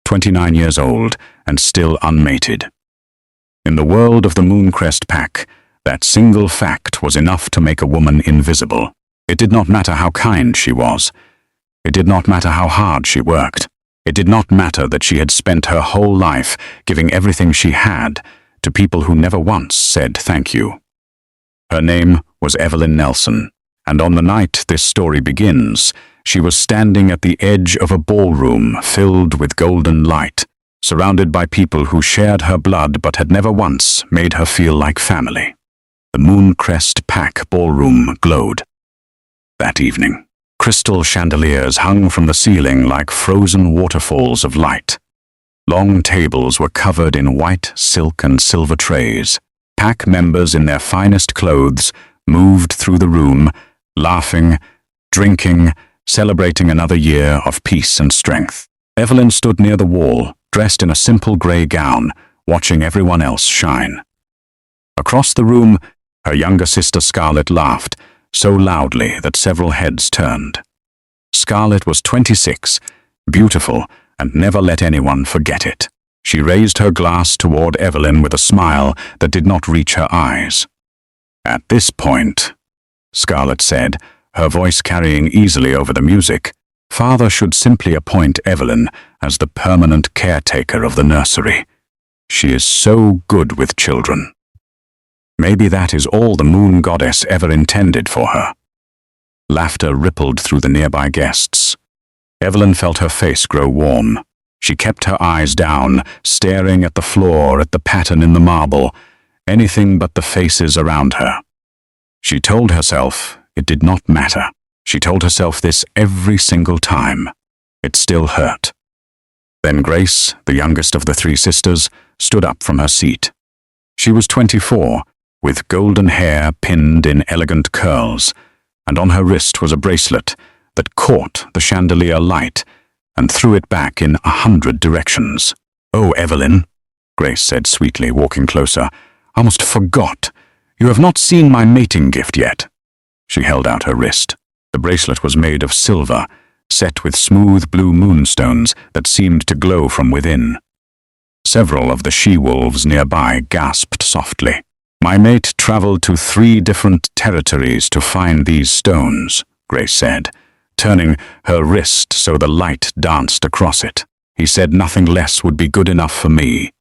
29 years old, and still unmated. In the world of the Mooncrest Pack, that single fact was enough to make a woman invisible. It did not matter how kind she was. It did not matter how hard she worked. It did not matter that she had spent her whole life giving everything she had to people who never once said thank you. Her name was Evelyn Nelson, and on the night this story begins, she was standing at the edge of a ballroom filled with golden light, surrounded by people who shared her blood but had never once made her feel like family. The Mooncrest Pack ballroom glowed. That evening, crystal chandeliers hung from the ceiling like frozen waterfalls of light. Long tables were covered in white silk and silver trays. Pack members in their finest clothes moved through the room, laughing, drinking, celebrating another year of peace and strength. Evelyn stood near the wall, dressed in a simple grey gown, watching everyone else shine. Across the room, her younger sister Scarlett laughed, so loudly that several heads turned. Scarlett was 26, beautiful, and never let anyone forget it. She raised her glass toward Evelyn with a smile that did not reach her eyes. "At this point," Scarlett said, her voice carrying easily over the music, "Father should simply appoint Evelyn as the permanent caretaker of the nursery. She is so good with children. Maybe that is all the moon goddess ever intended for her." Laughter rippled through the nearby guests. Evelyn felt her face grow warm. She kept her eyes down, staring at the floor, at the pattern in the marble, anything but the faces around her. She told herself it did not matter. She told herself this every single time. It still hurt. Then Grace, the youngest of the three sisters, stood up from her seat. She was 24, with golden hair pinned in elegant curls, and on her wrist was a bracelet that caught the chandelier light and threw it back in 100 directions. "Oh, Evelyn," Grace said sweetly, walking closer, "I almost forgot. You have not seen my mating gift yet." She held out her wrist. The bracelet was made of silver, set with smooth blue moonstones that seemed to glow from within. Several of the she-wolves nearby gasped softly. "My mate traveled to 3 different territories to find these stones," Grace said, turning her wrist so the light danced across it. "He said nothing less would be good enough for me."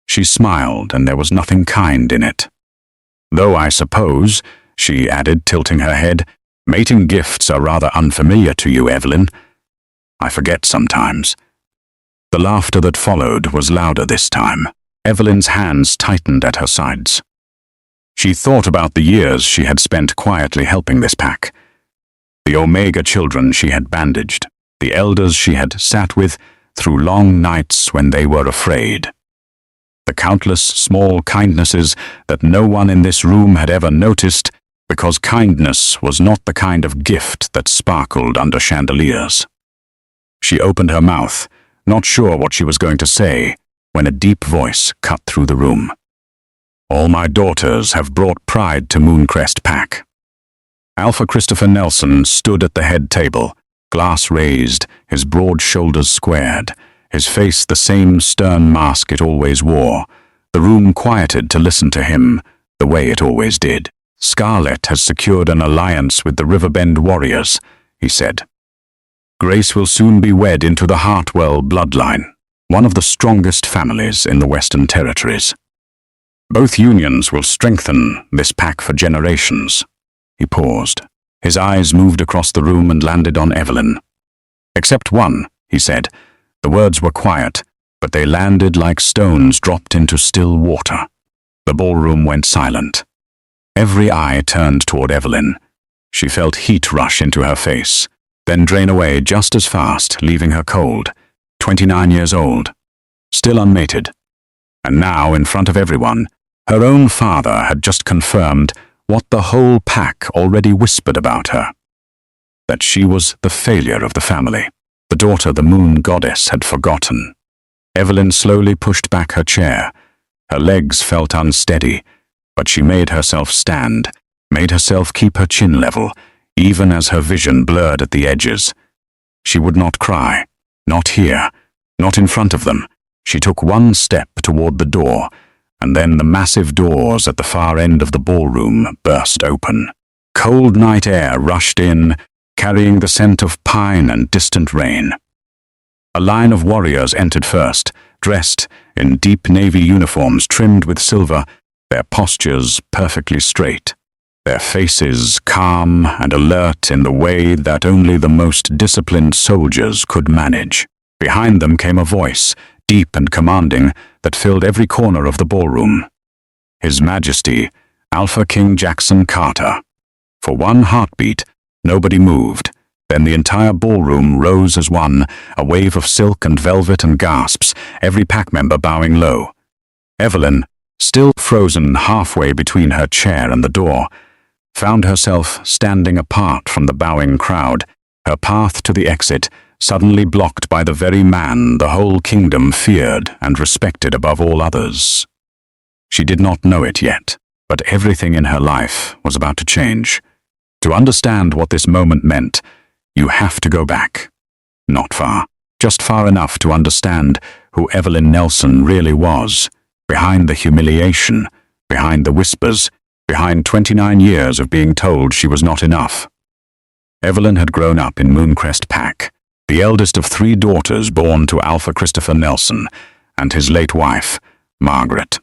She smiled, and there was nothing kind in it. "Though I suppose," she added, tilting her head, "mating gifts are rather unfamiliar to you, Evelyn. I forget sometimes." The laughter that followed was louder this time. Evelyn's hands tightened at her sides. She thought about the years she had spent quietly helping this pack. The Omega children she had bandaged, the elders she had sat with through long nights when they were afraid. The countless small kindnesses that no one in this room had ever noticed, because kindness was not the kind of gift that sparkled under chandeliers. She opened her mouth, not sure what she was going to say, when a deep voice cut through the room. "All my daughters have brought pride to Mooncrest Pack." Alpha Christopher Nelson stood at the head table, glass raised, his broad shoulders squared, his face the same stern mask it always wore. The room quieted to listen to him, the way it always did. "Scarlett has secured an alliance with the Riverbend Warriors," he said. "Grace will soon be wed into the Hartwell bloodline, one of the strongest families in the Western Territories. Both unions will strengthen this pack for generations." He paused. His eyes moved across the room and landed on Evelyn. "Except one," he said. The words were quiet, but they landed like stones dropped into still water. The ballroom went silent. Every eye turned toward Evelyn. She felt heat rush into her face, then drain away just as fast, leaving her cold. 29 years old, still unmated. And now, in front of everyone, her own father had just confirmed what the whole pack already whispered about her. That she was the failure of the family, the daughter the moon goddess had forgotten. Evelyn slowly pushed back her chair. Her legs felt unsteady, but she made herself stand, made herself keep her chin level, even as her vision blurred at the edges. She would not cry, not here, Not in front of them. She took one step toward the door, and then the massive doors at the far end of the ballroom burst open. Cold night air rushed in, carrying the scent of pine and distant rain. A line of warriors entered first, dressed in deep navy uniforms trimmed with silver, their postures perfectly straight, their faces calm and alert in the way that only the most disciplined soldiers could manage. Behind them came a voice, deep and commanding, that filled every corner of the ballroom. His Majesty, Alpha King Jackson Carter. For one heartbeat, nobody moved. Then the entire ballroom rose as one, a wave of silk and velvet and gasps, every pack member bowing low. Evelyn, still frozen halfway between her chair and the door, found herself standing apart from the bowing crowd, her path to the exit suddenly blocked by the very man the whole kingdom feared and respected above all others. She did not know it yet, but everything in her life was about to change. To understand what this moment meant, you have to go back. Not far, just far enough to understand who Evelyn Nelson really was, behind the humiliation, behind the whispers, behind 29 years of being told she was not enough. Evelyn had grown up in Mooncrest Pack, the eldest of 3 daughters born to Alpha Christopher Nelson and his late wife, Margaret.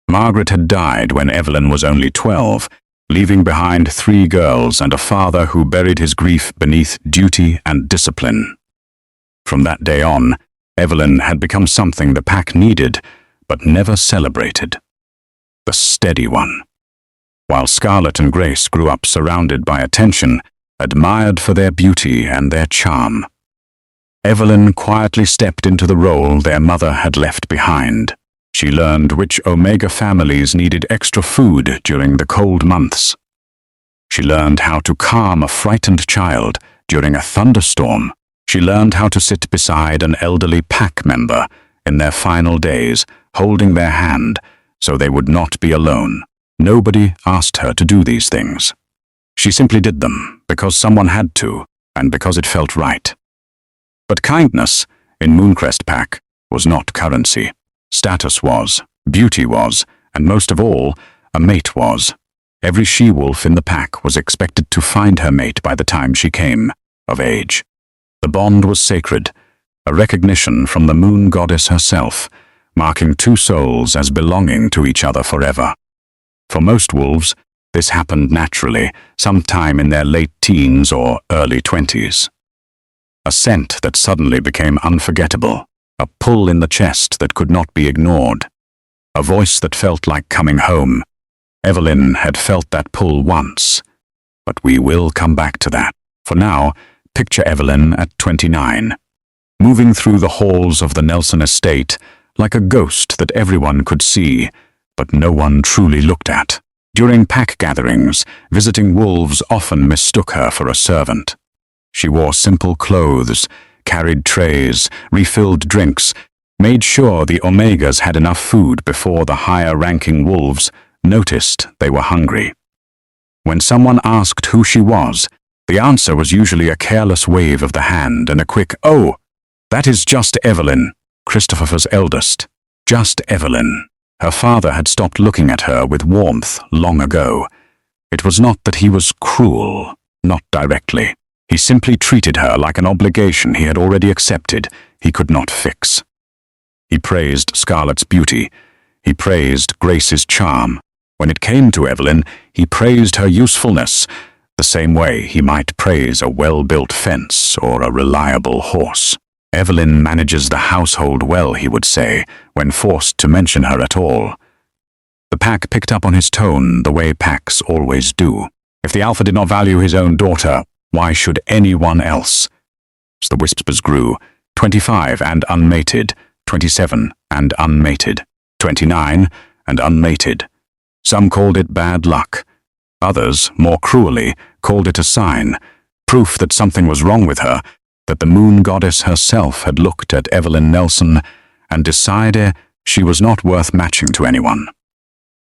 Margaret had died when Evelyn was only 12, leaving behind 3 girls and a father who buried his grief beneath duty and discipline. From that day on, Evelyn had become something the pack needed, but never celebrated. The steady one. While Scarlet and Grace grew up surrounded by attention, admired for their beauty and their charm, Evelyn quietly stepped into the role their mother had left behind. She learned which Omega families needed extra food during the cold months. She learned how to calm a frightened child during a thunderstorm. She learned how to sit beside an elderly pack member in their final days, holding their hand so they would not be alone. Nobody asked her to do these things. She simply did them because someone had to and because it felt right. But kindness in Mooncrest Pack was not currency. Status was, beauty was, and most of all, a mate was. Every she-wolf in the pack was expected to find her mate by the time she came of age. The bond was sacred, a recognition from the moon goddess herself, marking 2 souls as belonging to each other forever. For most wolves, this happened naturally, sometime in their late teens or early 20s. A scent that suddenly became unforgettable, a pull in the chest that could not be ignored, a voice that felt like coming home. Evelyn had felt that pull once, but we will come back to that. For now, picture Evelyn at 29, moving through the halls of the Nelson estate like a ghost that everyone could see, but no one truly looked at. During pack gatherings, visiting wolves often mistook her for a servant. She wore simple clothes, carried trays, refilled drinks, made sure the Omegas had enough food before the higher-ranking wolves noticed they were hungry. When someone asked who she was, the answer was usually a careless wave of the hand and a quick, "Oh, that is just Evelyn, Christopher's eldest. Just Evelyn." Her father had stopped looking at her with warmth long ago. It was not that he was cruel, not directly. He simply treated her like an obligation he had already accepted, he could not fix. He praised Scarlet's beauty. He praised Grace's charm. When it came to Evelyn, he praised her usefulness, the same way he might praise a well-built fence or a reliable horse. Evelyn manages the household well, he would say, when forced to mention her at all. The pack picked up on his tone the way packs always do. If the alpha did not value his own daughter, why should anyone else? As the whispers grew, 25 and unmated, 27 and unmated, 29 and unmated. Some called it bad luck. Others, more cruelly, called it a sign, proof that something was wrong with her, that the moon goddess herself had looked at Evelyn Nelson and decided she was not worth matching to anyone.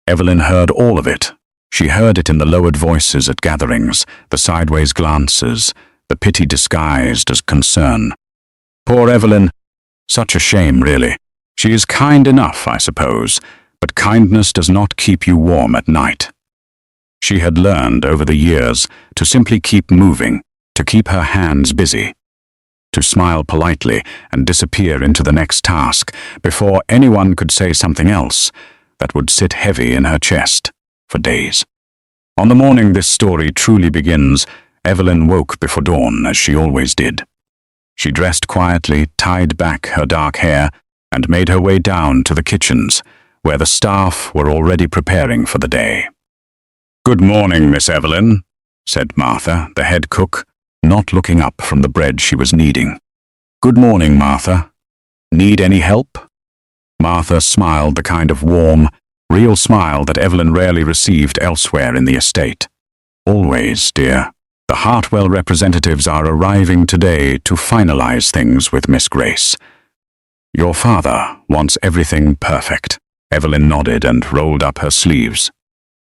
Evelyn heard all of it. She heard it in the lowered voices at gatherings, the sideways glances, the pity disguised as concern. Poor Evelyn, Such a shame, really. She is kind enough, I suppose, but kindness does not keep you warm at night. She had learned over the years to simply keep moving, to keep her hands busy, to smile politely and disappear into the next task before anyone could say something else that would sit heavy in her chest for days. On the morning this story truly begins, Evelyn woke before dawn, as she always did. She dressed quietly, tied back her dark hair, and made her way down to the kitchens, where the staff were already preparing for the day. "Good morning, Miss Evelyn," said Martha, the head cook, not looking up from the bread she was kneading. "Good morning, Martha. Need any help?" Martha smiled the kind of warm, real smile that Evelyn rarely received elsewhere in the estate. "Always, dear. The Hartwell representatives are arriving today to finalize things with Miss Grace. Your father wants everything perfect." Evelyn nodded and rolled up her sleeves.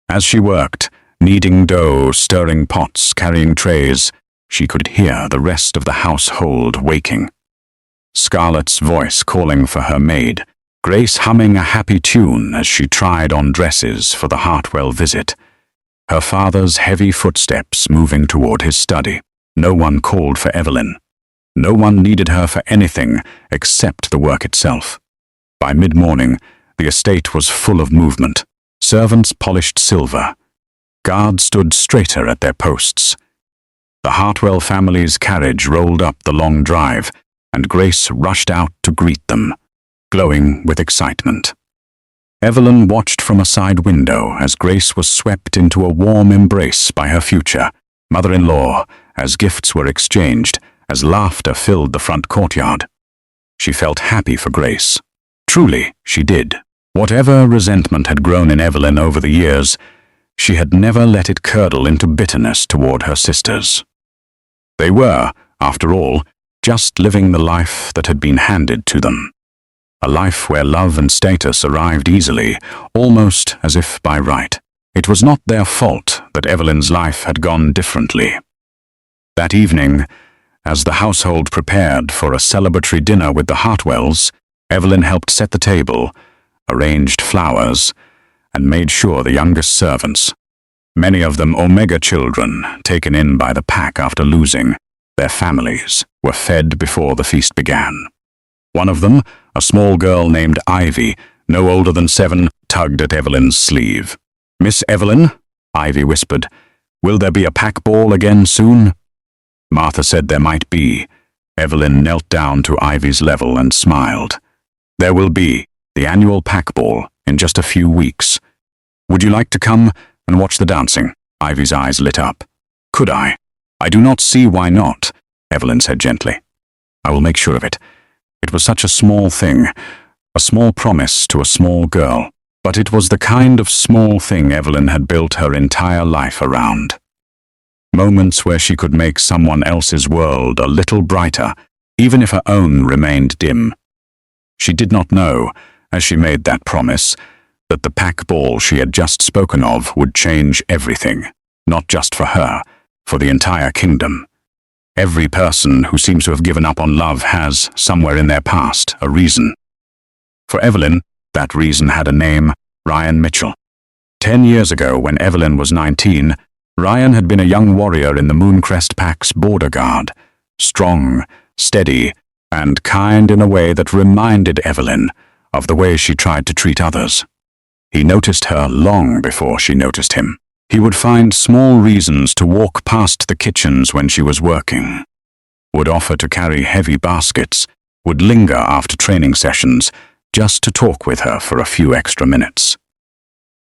As she worked, kneading dough, stirring pots, carrying trays, she could hear the rest of the household waking. Scarlett's voice calling for her maid, Grace humming a happy tune as she tried on dresses for the Hartwell visit, her father's heavy footsteps moving toward his study. No one called for Evelyn. No one needed her for anything except the work itself. By mid-morning, the estate was full of movement. Servants polished silver. Guards stood straighter at their posts. The Hartwell family's carriage rolled up the long drive, and Grace rushed out to greet them, glowing with excitement. Evelyn watched from a side window as Grace was swept into a warm embrace by her future mother-in-law, as gifts were exchanged, as laughter filled the front courtyard. She felt happy for Grace. Truly, she did. Whatever resentment had grown in Evelyn over the years, she had never let it curdle into bitterness toward her sisters. They were, after all, just living the life that had been handed to them. A life where love and status arrived easily, almost as if by right. It was not their fault that Evelyn's life had gone differently. That evening, as the household prepared for a celebratory dinner with the Hartwells, Evelyn helped set the table, arranged flowers, and made sure the youngest servants, many of them Omega children taken in by the pack after losing their families, were fed before the feast began. One of them, a small girl named Ivy, no older than 7, tugged at Evelyn's sleeve. "Miss Evelyn," Ivy whispered, "will there be a pack ball again soon?" Martha said there might be. Evelyn knelt down to Ivy's level and smiled. "There will be the annual pack ball in just a few weeks. Would you like to come and watch the dancing?" Ivy's eyes lit up. "Could I? I do not see why not," Evelyn said gently. "I will make sure of it. It was such a small thing, a small promise to a small girl, but it was the kind of small thing Evelyn had built her entire life around. Moments where she could make someone else's world a little brighter, even if her own remained dim. She did not know, as she made that promise, that the pack ball she had just spoken of would change everything, not just for her, for the entire kingdom. Every person who seems to have given up on love has, somewhere in their past, a reason. For Evelyn, that reason had a name: Ryan Mitchell. 10 years ago, when Evelyn was 19, Ryan had been a young warrior in the Mooncrest Pack's border guard, strong, steady, and kind in a way that reminded Evelyn of the way she tried to treat others. He noticed her long before she noticed him. He would find small reasons to walk past the kitchens when she was working, would offer to carry heavy baskets, would linger after training sessions just to talk with her for a few extra minutes.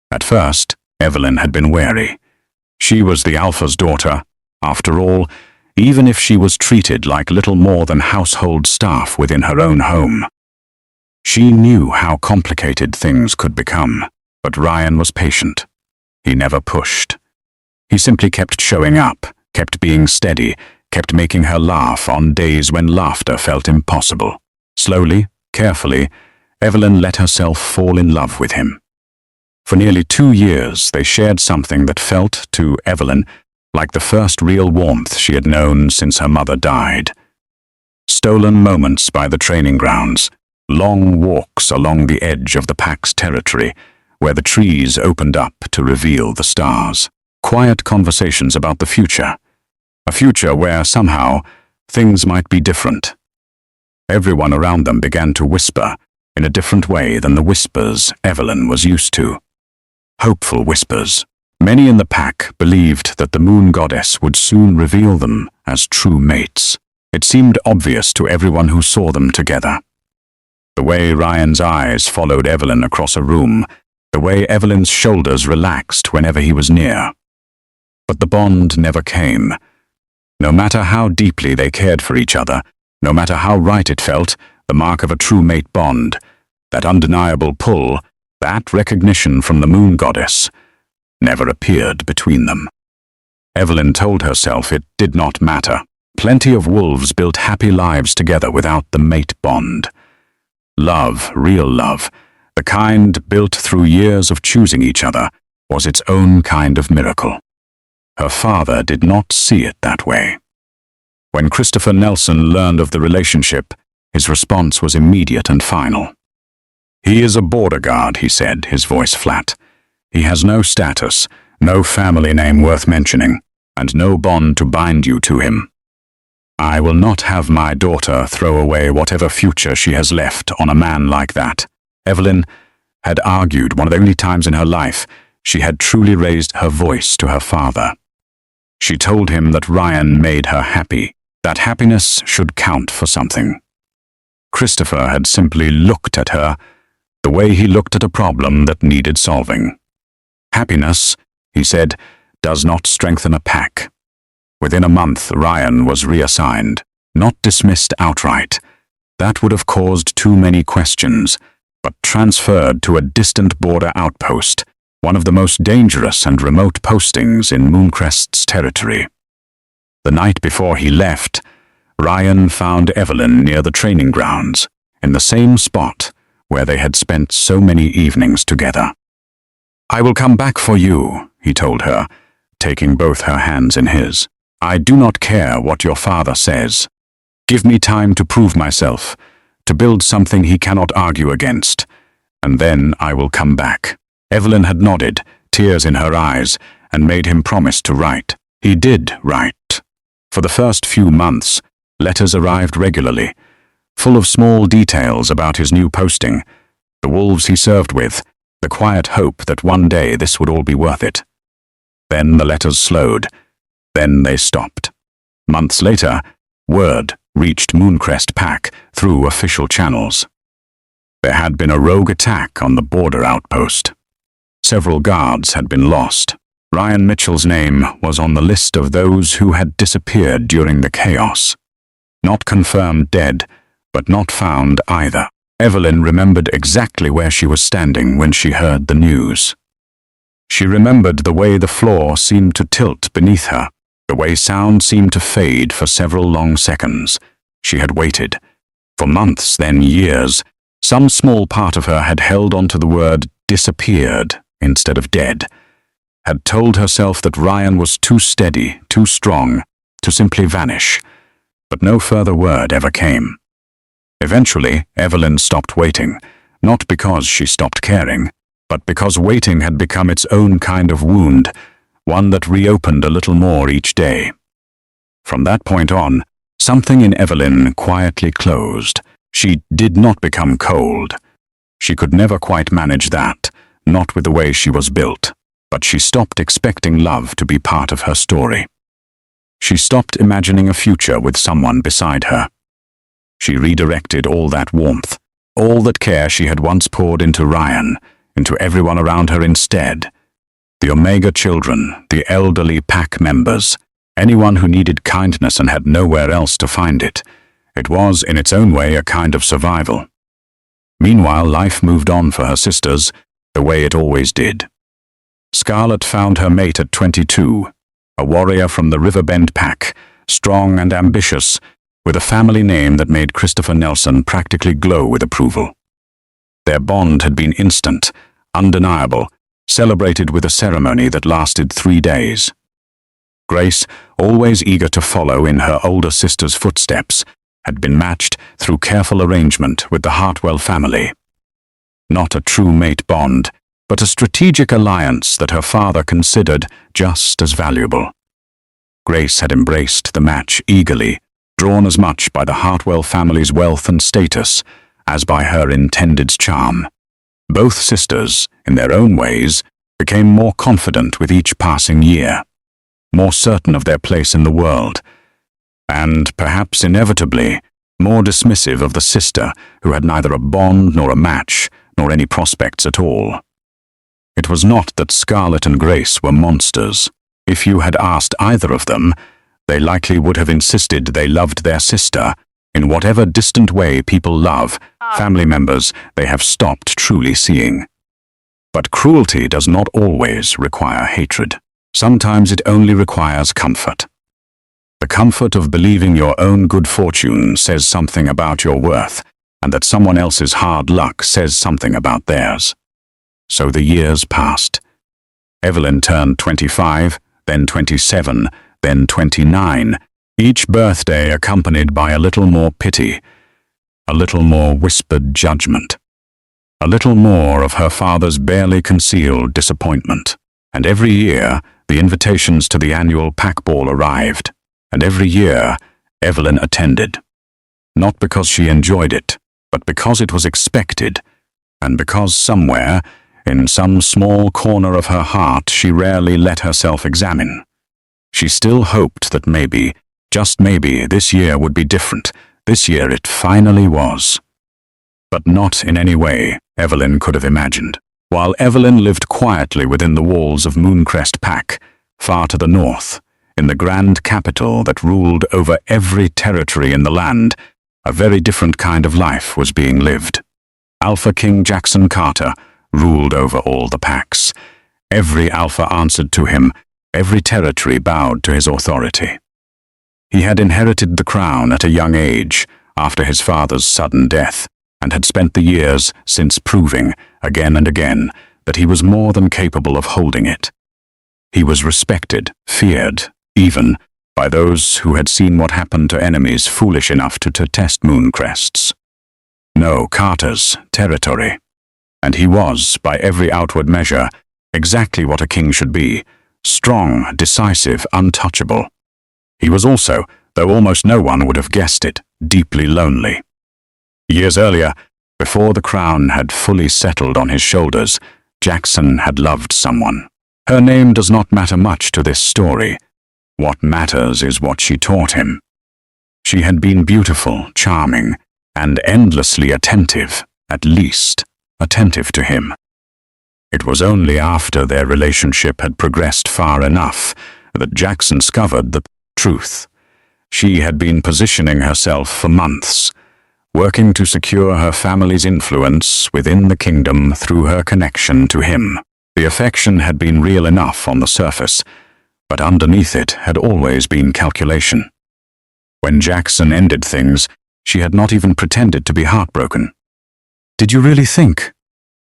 At first, Evelyn had been wary. She was the Alpha's daughter, after all, even if she was treated like little more than household staff within her own home. She knew how complicated things could become, but Ryan was patient. He never pushed. He simply kept showing up, kept being steady, kept making her laugh on days when laughter felt impossible. Slowly, carefully, Evelyn let herself fall in love with him. For nearly 2 years, they shared something that felt, to Evelyn, like the first real warmth she had known since her mother died. Stolen moments by the training grounds, long walks along the edge of the pack's territory, where the trees opened up to reveal the stars. Quiet conversations about the future. A future where, somehow, things might be different. Everyone around them began to whisper, in a different way than the whispers Evelyn was used to. Hopeful whispers. Many in the pack believed that the moon goddess would soon reveal them as true mates. It seemed obvious to everyone who saw them together. The way Ryan's eyes followed Evelyn across a room, the way Evelyn's shoulders relaxed whenever he was near. But the bond never came. No matter how deeply they cared for each other, no matter how right it felt, the mark of a true mate bond, that undeniable pull, that recognition from the moon goddess, never appeared between them. Evelyn told herself it did not matter. Plenty of wolves built happy lives together without the mate bond. Love, real love, the kind built through years of choosing each other, was its own kind of miracle. Her father did not see it that way. When Christopher Nelson learned of the relationship, his response was immediate and final. "He is a border guard," he said, his voice flat. "He has no status, no family name worth mentioning, and no bond to bind you to him. I will not have my daughter throw away whatever future she has left on a man like that." Evelyn had argued one of the only times in her life she had truly raised her voice to her father. She told him that Ryan made her happy, that happiness should count for something. Christopher had simply looked at her the way he looked at a problem that needed solving. "Happiness," he said, "does not strengthen a pack." Within a month, Ryan was reassigned, not dismissed outright. That would have caused too many questions, but transferred to a distant border outpost, one of the most dangerous and remote postings in Mooncrest's territory. The night before he left, Ryan found Evelyn near the training grounds, in the same spot where they had spent so many evenings together. "I will come back for you," he told her, taking both her hands in his. "I do not care what your father says. Give me time to prove myself, to build something he cannot argue against, and then I will come back." Evelyn had nodded, tears in her eyes, and made him promise to write. He did write. For the first few months, letters arrived regularly, full of small details about his new posting, the wolves he served with, the quiet hope that one day this would all be worth it. Then the letters slowed. Then they stopped. Months later, word reached Mooncrest Pack through official channels. There had been a rogue attack on the border outpost. Several guards had been lost. Ryan Mitchell's name was on the list of those who had disappeared during the chaos. Not confirmed dead, but not found either. Evelyn remembered exactly where she was standing when she heard the news. She remembered the way the floor seemed to tilt beneath her, the way sound seemed to fade for several long seconds. She had waited. For months, then years, some small part of her had held onto the word disappeared instead of dead, had told herself that Ryan was too steady, too strong, to simply vanish. But no further word ever came. Eventually, Evelyn stopped waiting, not because she stopped caring, but because waiting had become its own kind of wound, one that reopened a little more each day. From that point on, something in Evelyn quietly closed. She did not become cold. She could never quite manage that, not with the way she was built, but she stopped expecting love to be part of her story. She stopped imagining a future with someone beside her. She redirected all that warmth, all that care she had once poured into Ryan, into everyone around her instead. The Omega children, the elderly pack members, anyone who needed kindness and had nowhere else to find it. It was, in its own way, a kind of survival. Meanwhile, life moved on for her sisters, the way it always did. Scarlett found her mate at 22, a warrior from the Riverbend pack, strong and ambitious, with a family name that made Christopher Nelson practically glow with approval. Their bond had been instant, undeniable, celebrated with a ceremony that lasted 3 days. Grace, always eager to follow in her older sister's footsteps, had been matched through careful arrangement with the Hartwell family. Not a true mate bond, but a strategic alliance that her father considered just as valuable. Grace had embraced the match eagerly, drawn as much by the Hartwell family's wealth and status as by her intended's charm. Both sisters, in their own ways, became more confident with each passing year, more certain of their place in the world, and, perhaps inevitably, more dismissive of the sister who had neither a bond nor a match, nor any prospects at all. It was not that Scarlett and Grace were monsters. If you had asked either of them, they likely would have insisted they loved their sister in whatever distant way people love family members they have stopped truly seeing. But cruelty does not always require hatred. Sometimes it only requires comfort. The comfort of believing your own good fortune says something about your worth, and that someone else's hard luck says something about theirs. So the years passed. Evelyn turned 25, then 27, then 29, each birthday accompanied by a little more pity, a little more whispered judgment, a little more of her father's barely concealed disappointment. And every year, the invitations to the annual pack ball arrived, and every year, Evelyn attended. Not because she enjoyed it, but because it was expected, and because somewhere, in some small corner of her heart, she rarely let herself examine. She still hoped that maybe, just maybe, this year would be different. This year it finally was. But not in any way Evelyn could have imagined. While Evelyn lived quietly within the walls of Mooncrest Pack, far to the north, in the grand capital that ruled over every territory in the land, a very different kind of life was being lived. Alpha King Jackson Carter ruled over all the packs. Every alpha answered to him, every territory bowed to his authority. He had inherited the crown at a young age, after his father's sudden death, and had spent the years since proving, again and again, that he was more than capable of holding it. He was respected, feared, even, by those who had seen what happened to enemies foolish enough to test Mooncrests. No, Carter's territory. And he was, by every outward measure, exactly what a king should be: strong, decisive, untouchable. He was also, though almost no one would have guessed it, deeply lonely. Years earlier, before the crown had fully settled on his shoulders, Jackson had loved someone. Her name does not matter much to this story. What matters is what she taught him. She had been beautiful, charming, and endlessly attentive, at least attentive to him. It was only after their relationship had progressed far enough that Jackson discovered the truth. She had been positioning herself for months, working to secure her family's influence within the kingdom through her connection to him. The affection had been real enough on the surface, but underneath it had always been calculation. When Jackson ended things, she had not even pretended to be heartbroken. "Did you really think,"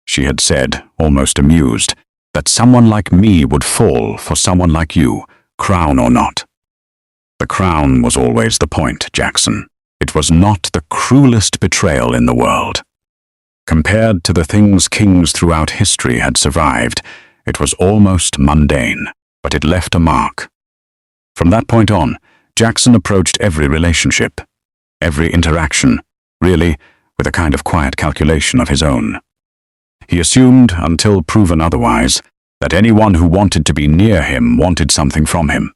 she had said, almost amused, "that someone like me would fall for someone like you, crown or not?" The crown was always the point, Jackson. It was not the cruelest betrayal in the world. Compared to the things kings throughout history had survived, it was almost mundane, but it left a mark. From that point on, Jackson approached every relationship, every interaction, really, with a kind of quiet calculation of his own. He assumed, until proven otherwise, that anyone who wanted to be near him wanted something from him.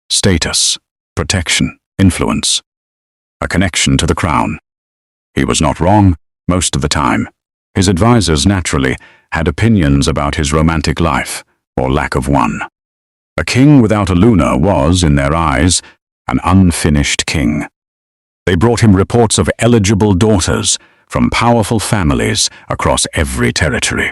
Status, protection, influence, a connection to the crown. He was not wrong most of the time. His advisors, naturally, had opinions about his romantic life, or lack of one. A king without a Luna was, in their eyes, an unfinished king. They brought him reports of eligible daughters from powerful families across every territory.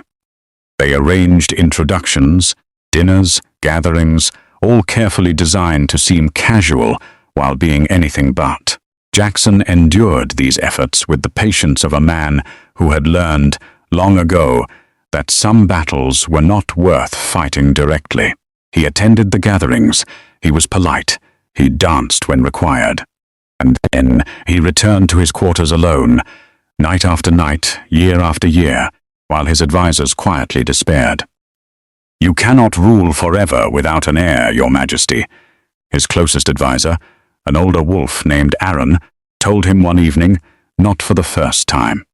They arranged introductions, dinners, gatherings, all carefully designed to seem casual while being anything but. Jackson endured these efforts with the patience of a man who had learned, long ago, that some battles were not worth fighting directly. He attended the gatherings, he was polite, he danced when required. And then he returned to his quarters alone, night after night, year after year, while his advisers quietly despaired. "You cannot rule forever without an heir, Your Majesty," his closest adviser, an older wolf named Aaron, told him one evening, not for the first time.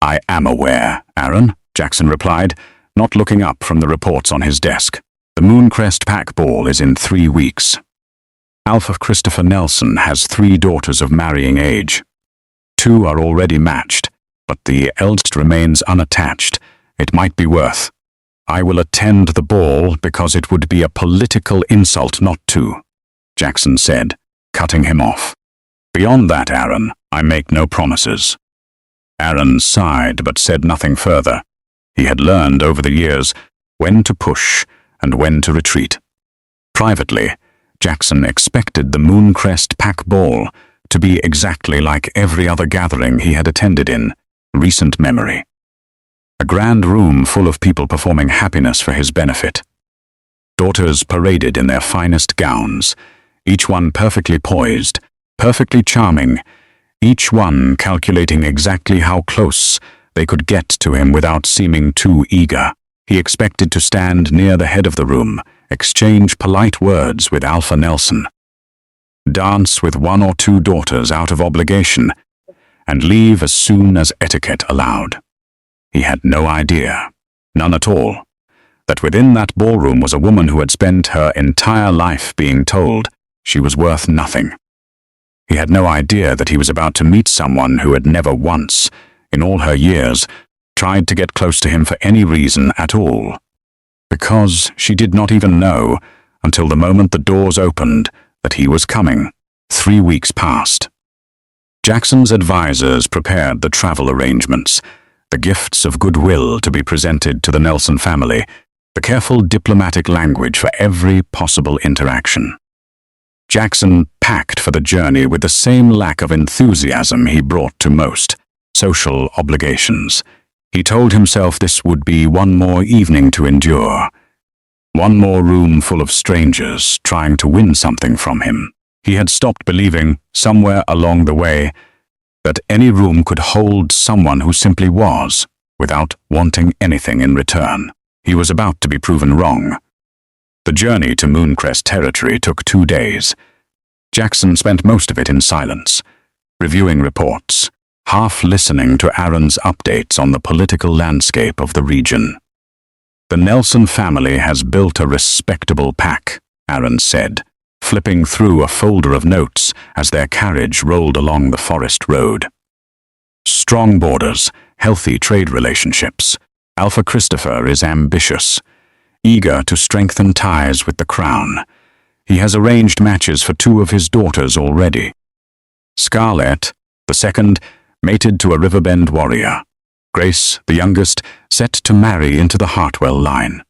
"I am aware, Aaron," Jackson replied, not looking up from the reports on his desk. "The Mooncrest Pack Ball is in 3 weeks. Alpha Christopher Nelson has 3 daughters of marrying age. 2 are already matched, but the eldest remains unattached. It might be worth. I will attend the ball because it would be a political insult not to," Jackson said, cutting him off. "Beyond that, Aaron, I make no promises." Aaron sighed but said nothing further. He had learned over the years when to push and when to retreat. Privately, Jackson expected the Mooncrest Pack Ball to be exactly like every other gathering he had attended in recent memory. A grand room full of people performing happiness for his benefit. Daughters paraded in their finest gowns, each one perfectly poised, perfectly charming, each one calculating exactly how close they could get to him without seeming too eager. He expected to stand near the head of the room, exchange polite words with Alpha Nelson, dance with 1 or 2 daughters out of obligation, and leave as soon as etiquette allowed. He had no idea, none at all, that within that ballroom was a woman who had spent her entire life being told she was worth nothing. He had no idea that he was about to meet someone who had never once, in all her years, tried to get close to him for any reason at all. Because she did not even know, until the moment the doors opened, that he was coming. 3 weeks passed. Jackson's advisers prepared the travel arrangements, the gifts of goodwill to be presented to the Nelson family, the careful diplomatic language for every possible interaction. Jackson packed for the journey with the same lack of enthusiasm he brought to most social obligations. He told himself this would be one more evening to endure, one more room full of strangers trying to win something from him. He had stopped believing, somewhere along the way, that any room could hold someone who simply was, without wanting anything in return. He was about to be proven wrong. The journey to Mooncrest territory took 2 days. Jackson spent most of it in silence, reviewing reports, half listening to Aaron's updates on the political landscape of the region. "The Nelson family has built a respectable pack," Aaron said, flipping through a folder of notes as their carriage rolled along the forest road. "Strong borders, healthy trade relationships. Alpha Christopher is ambitious, eager to strengthen ties with the crown. He has arranged matches for 2 of his daughters already. Scarlett, the second, mated to a Riverbend warrior. Grace, the youngest, set to marry into the Hartwell line.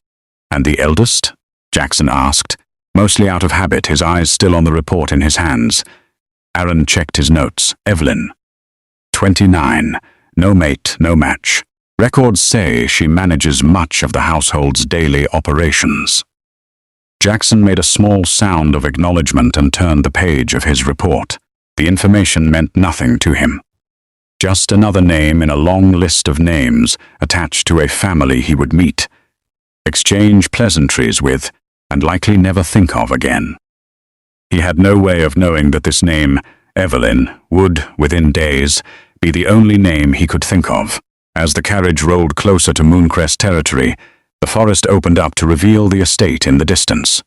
And the eldest?" Jackson asked, mostly out of habit, his eyes still on the report in his hands. Aaron checked his notes. "Evelyn. 29. No mate, no match. Records say she manages much of the household's daily operations." Jackson made a small sound of acknowledgement and turned the page of his report. The information meant nothing to him. Just another name in a long list of names attached to a family he would meet, exchange pleasantries with, and likely never think of again. He had no way of knowing that this name, Evelyn, would, within days, be the only name he could think of. As the carriage rolled closer to Mooncrest territory, the forest opened up to reveal the estate in the distance.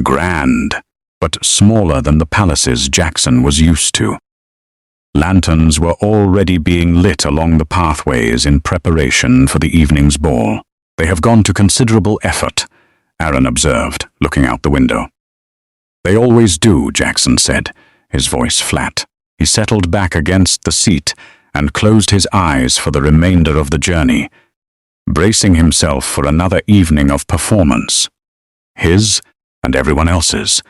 Grand, but smaller than the palaces Jackson was used to. Lanterns were already being lit along the pathways in preparation for the evening's ball. "They have gone to considerable effort," Aaron observed, looking out the window. "They always do," Jackson said, his voice flat. He settled back against the seat and closed his eyes for the remainder of the journey, bracing himself for another evening of performance. His and everyone else's.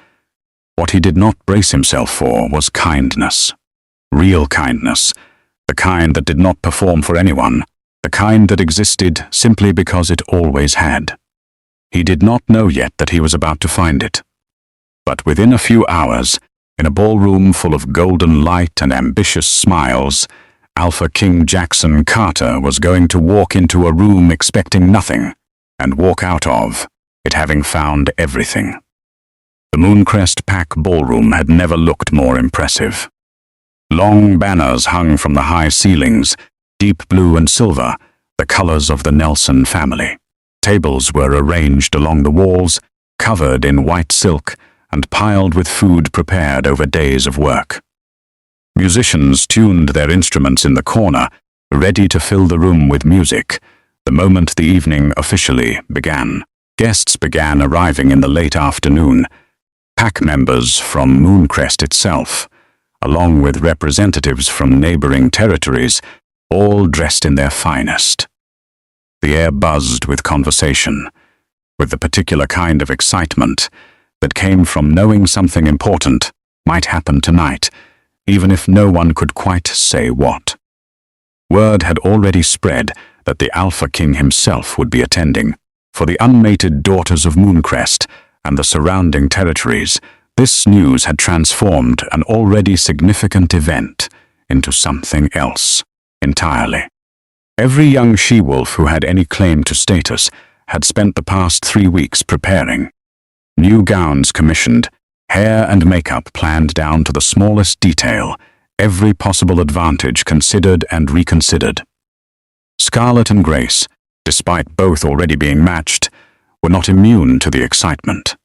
What he did not brace himself for was kindness. Real kindness, the kind that did not perform for anyone, the kind that existed simply because it always had. He did not know yet that he was about to find it. But within a few hours, In a ballroom full of golden light and ambitious smiles, Alpha King Jackson Carter was going to walk into a room expecting nothing, and walk out of it having found everything. The Mooncrest Pack ballroom had never looked more impressive. Long banners hung from the high ceilings, deep blue and silver, the colors of the Nelson family. Tables were arranged along the walls, covered in white silk, and piled with food prepared over days of work. Musicians tuned their instruments in the corner, ready to fill the room with music, the moment the evening officially began. Guests began arriving in the late afternoon. Pack members from Mooncrest itself, along with representatives from neighboring territories, all dressed in their finest. The air buzzed with conversation, with the particular kind of excitement that came from knowing something important might happen tonight, even if no one could quite say what. Word had already spread that the Alpha King himself would be attending. For the unmated daughters of Mooncrest and the surrounding territories, this news had transformed an already significant event into something else entirely. Every young she-wolf who had any claim to status had spent the past 3 weeks preparing. New gowns commissioned, hair and makeup planned down to the smallest detail, every possible advantage considered and reconsidered. Scarlet and Grace, despite both already being matched, were not immune to the excitement.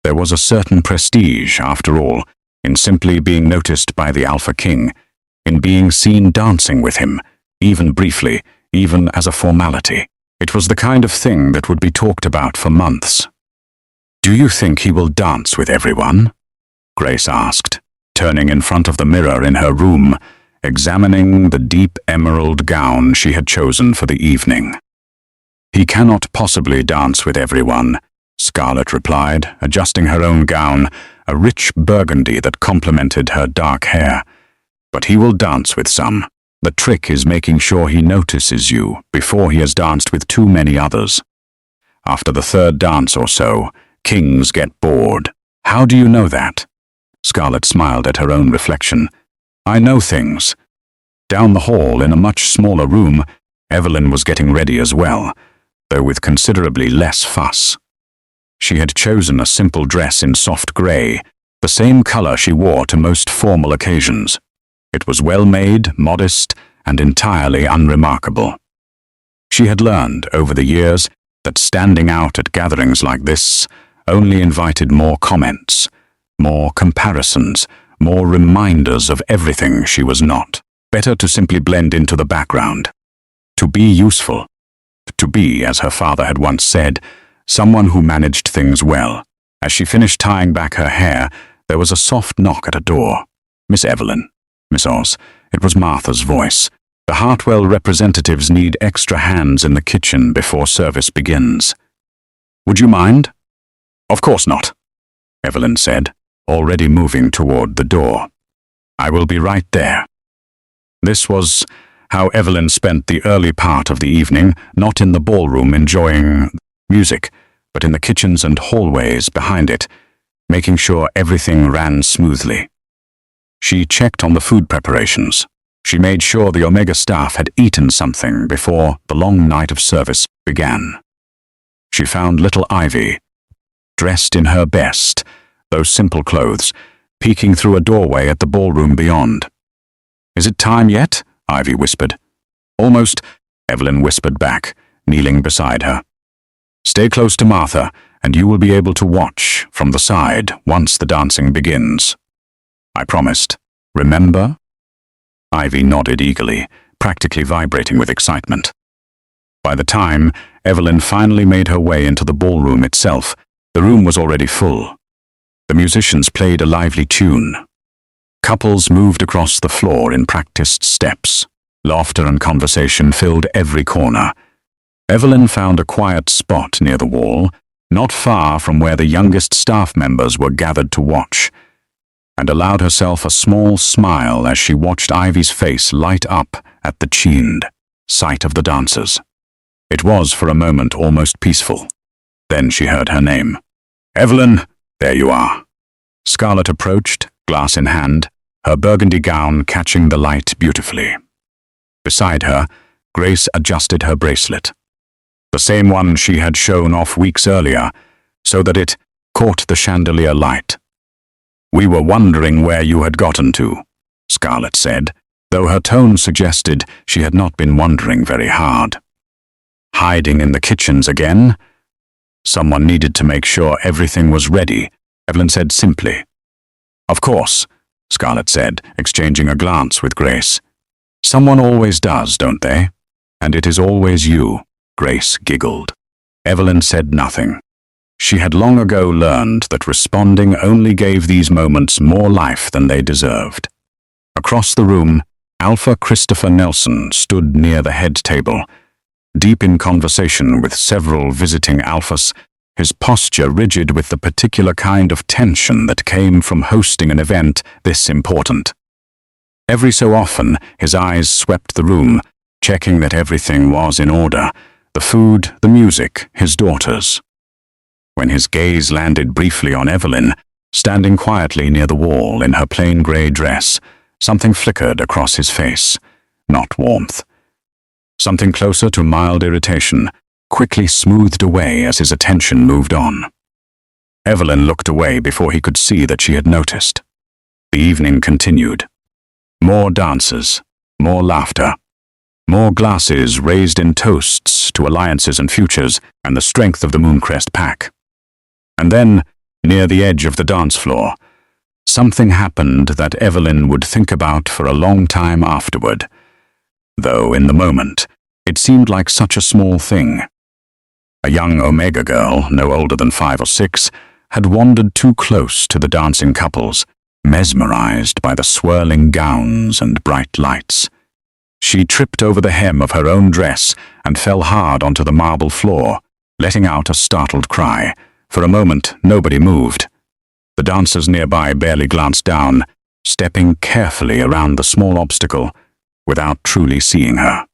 There was a certain prestige, after all, in simply being noticed by the Alpha King, in being seen dancing with him, even briefly, even as a formality. It was the kind of thing that would be talked about for months. "Do you think he will dance with everyone?" Grace asked, turning in front of the mirror in her room, examining the deep emerald gown she had chosen for the evening. "He cannot possibly dance with everyone," Scarlet replied, adjusting her own gown, a rich burgundy that complemented her dark hair. "But he will dance with some. The trick is making sure he notices you before he has danced with too many others. After the third dance or so, kings get bored." "How do you know that?" Scarlet smiled at her own reflection. "I know things." Down the hall, in a much smaller room, Evelyn was getting ready as well, though with considerably less fuss. She had chosen a simple dress in soft grey, the same color she wore to most formal occasions. It was well made, modest, and entirely unremarkable. She had learned, over the years, that standing out at gatherings like this only invited more comments, more comparisons, more reminders of everything she was not. Better to simply blend into the background. To be useful. To be, as her father had once said, someone who managed things well. As she finished tying back her hair, there was a soft knock at a door. "Miss Evelyn." "Miss Oz." It was Martha's voice. "The Hartwell representatives need extra hands in the kitchen before service begins. Would you mind?" "Of course not," Evelyn said, already moving toward the door. "I will be right there." This was how Evelyn spent the early part of the evening, not in the ballroom enjoying music, but in the kitchens and hallways behind it, making sure everything ran smoothly. She checked on the food preparations. She made sure the Omega staff had eaten something before the long night of service began. She found little Ivy, dressed in her best, those simple clothes, peeking through a doorway at the ballroom beyond. "Is it time yet?" Ivy whispered. "Almost," Evelyn whispered back, kneeling beside her. "Stay close to Martha, and you will be able to watch from the side once the dancing begins." "I promised. Remember?" Ivy nodded eagerly, practically vibrating with excitement. By the time Evelyn finally made her way into the ballroom itself, the room was already full. The musicians played a lively tune. Couples moved across the floor in practiced steps. Laughter and conversation filled every corner. Evelyn found a quiet spot near the wall, not far from where the youngest staff members were gathered to watch, and allowed herself a small smile as she watched Ivy's face light up at the sight of the dancers. It was, for a moment, almost peaceful. Then she heard her name. "Evelyn, there you are." Scarlet approached, glass in hand, her burgundy gown catching the light beautifully. Beside her, Grace adjusted her bracelet, the same one she had shown off weeks earlier, so that it caught the chandelier light. "We were wondering where you had gotten to," Scarlett said, though her tone suggested she had not been wondering very hard. "Hiding in the kitchens again?" "Someone needed to make sure everything was ready," Evelyn said simply. "Of course," Scarlett said, exchanging a glance with Grace. "Someone always does, don't they? And it is always you," Grace giggled. Evelyn said nothing. She had long ago learned that responding only gave these moments more life than they deserved. Across the room, Alpha Christopher Nelson stood near the head table, deep in conversation with several visiting alphas, his posture rigid with the particular kind of tension that came from hosting an event this important. Every so often, his eyes swept the room, checking that everything was in order, the food, the music, his daughters. When his gaze landed briefly on Evelyn, standing quietly near the wall in her plain grey dress, something flickered across his face, not warmth. Something closer to mild irritation, quickly smoothed away as his attention moved on. Evelyn looked away before he could see that she had noticed. The evening continued. More dancers, more laughter, more glasses raised in toasts to alliances and futures and the strength of the Mooncrest pack. And then, near the edge of the dance floor, something happened that Evelyn would think about for a long time afterward, though in the moment, it seemed like such a small thing. A young Omega girl, no older than 5 or 6, had wandered too close to the dancing couples, mesmerized by the swirling gowns and bright lights. She tripped over the hem of her own dress and fell hard onto the marble floor, letting out a startled cry. For a moment, nobody moved. The dancers nearby barely glanced down, stepping carefully around the small obstacle, without truly seeing her.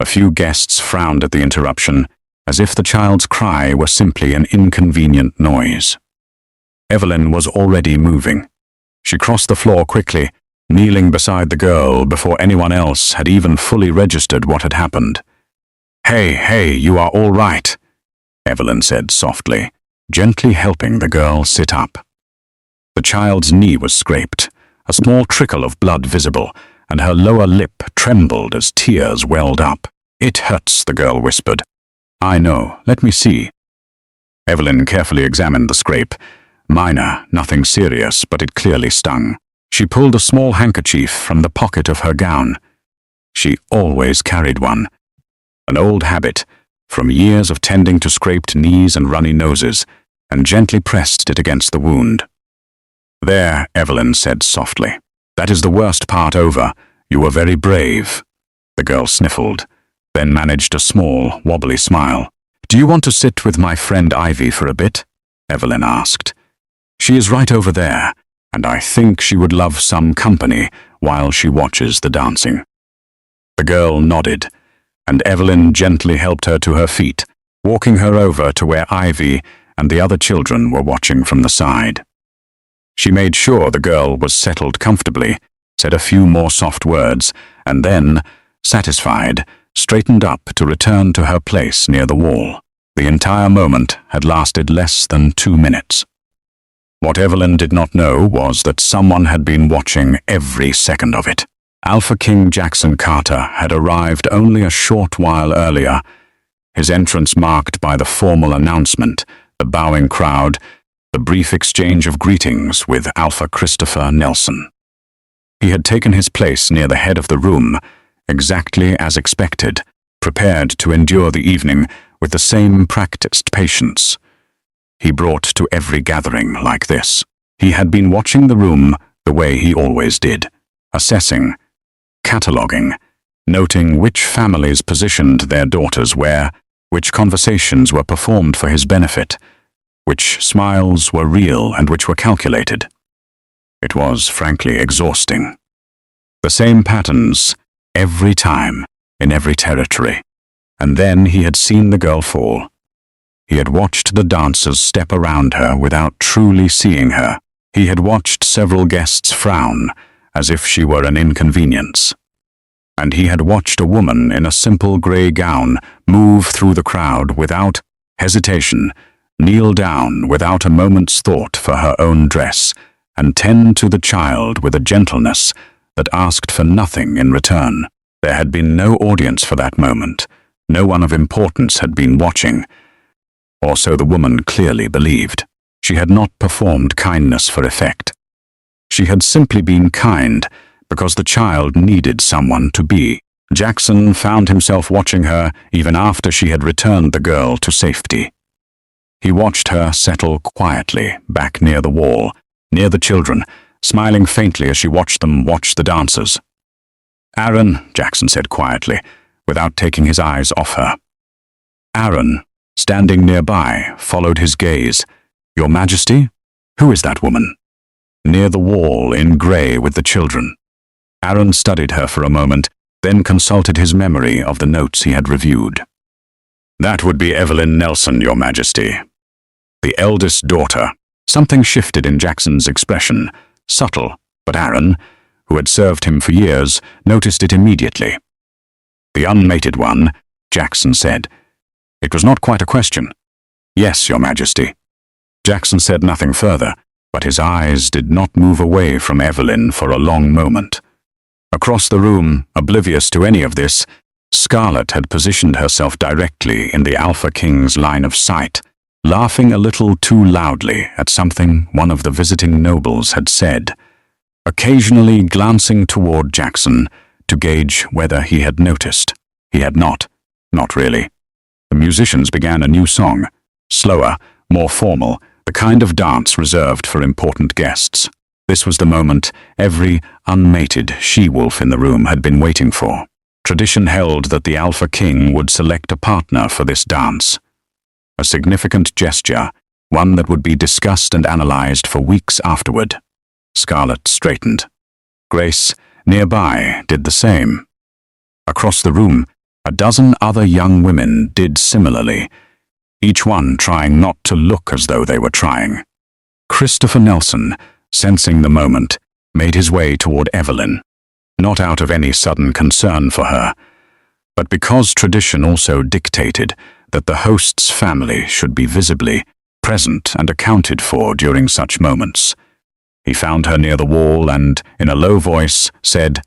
A few guests frowned at the interruption, as if the child's cry were simply an inconvenient noise. Evelyn was already moving. She crossed the floor quickly, kneeling beside the girl before anyone else had even fully registered what had happened. Hey, you are all right," Evelyn said softly, gently helping the girl sit up. The child's knee was scraped, a small trickle of blood visible, and her lower lip trembled as tears welled up. "It hurts," the girl whispered. "I know, let me see." Evelyn carefully examined the scrape. Minor, nothing serious, but it clearly stung. She pulled a small handkerchief from the pocket of her gown. She always carried one. An old habit, from years of tending to scraped knees and runny noses, and gently pressed it against the wound. "There," Evelyn said softly. "That is the worst part over. You were very brave." The girl sniffled, then managed a small, wobbly smile. "Do you want to sit with my friend Ivy for a bit?" Evelyn asked. "She is right over there, and I think she would love some company while she watches the dancing." The girl nodded, and Evelyn gently helped her to her feet, walking her over to where Ivy and the other children were watching from the side. She made sure the girl was settled comfortably, said a few more soft words, and then, satisfied, straightened up to return to her place near the wall. The entire moment had lasted less than 2 minutes. What Evelyn did not know was that someone had been watching every second of it. Alpha King Jackson Carter had arrived only a short while earlier, his entrance marked by the formal announcement, the bowing crowd, the brief exchange of greetings with Alpha Christopher Nelson. He had taken his place near the head of the room, exactly as expected, prepared to endure the evening with the same practiced patience. He brought to every gathering like this. He had been watching the room the way he always did, assessing, cataloguing, noting which families positioned their daughters where, which conversations were performed for his benefit, which smiles were real and which were calculated. It was, frankly, exhausting. The same patterns, every time, in every territory. And then he had seen the girl fall. He had watched the dancers step around her without truly seeing her. He had watched several guests frown, as if she were an inconvenience. And he had watched a woman in a simple grey gown move through the crowd without hesitation, kneel down without a moment's thought for her own dress, and tend to the child with a gentleness that asked for nothing in return. There had been no audience for that moment. No one of importance had been watching. Or so the woman clearly believed. She had not performed kindness for effect. She had simply been kind because the child needed someone to be. Jackson found himself watching her even after she had returned the girl to safety. He watched her settle quietly back near the wall, near the children, smiling faintly as she watched them watch the dancers. "Aaron," Jackson said quietly, without taking his eyes off her. Aaron, standing nearby, followed his gaze. "Your Majesty? Who is that woman?" Near the wall, in grey with the children. Aaron studied her for a moment, then consulted his memory of the notes he had reviewed. "That would be Evelyn Nelson, Your Majesty. The eldest daughter." Something shifted in Jackson's expression, subtle, but Aaron, who had served him for years, noticed it immediately. "The unmated one," Jackson said. It was not quite a question. "Yes, Your Majesty." Jackson said nothing further, but his eyes did not move away from Evelyn for a long moment. Across the room, oblivious to any of this, Scarlett had positioned herself directly in the Alpha King's line of sight, laughing a little too loudly at something one of the visiting nobles had said, occasionally glancing toward Jackson to gauge whether he had noticed. He had not really. The musicians began a new song, slower, more formal, the kind of dance reserved for important guests. This was the moment every unmated she-wolf in the room had been waiting for. Tradition held that the Alpha King would select a partner for this dance. A significant gesture, one that would be discussed and analyzed for weeks afterward. Scarlett straightened. Grace, nearby, did the same. Across the room, a dozen other young women did similarly, each one trying not to look as though they were trying. Christopher Nelson, sensing the moment, made his way toward Evelyn, not out of any sudden concern for her, but because tradition also dictated that the host's family should be visibly present and accounted for during such moments. He found her near the wall and, in a low voice, said,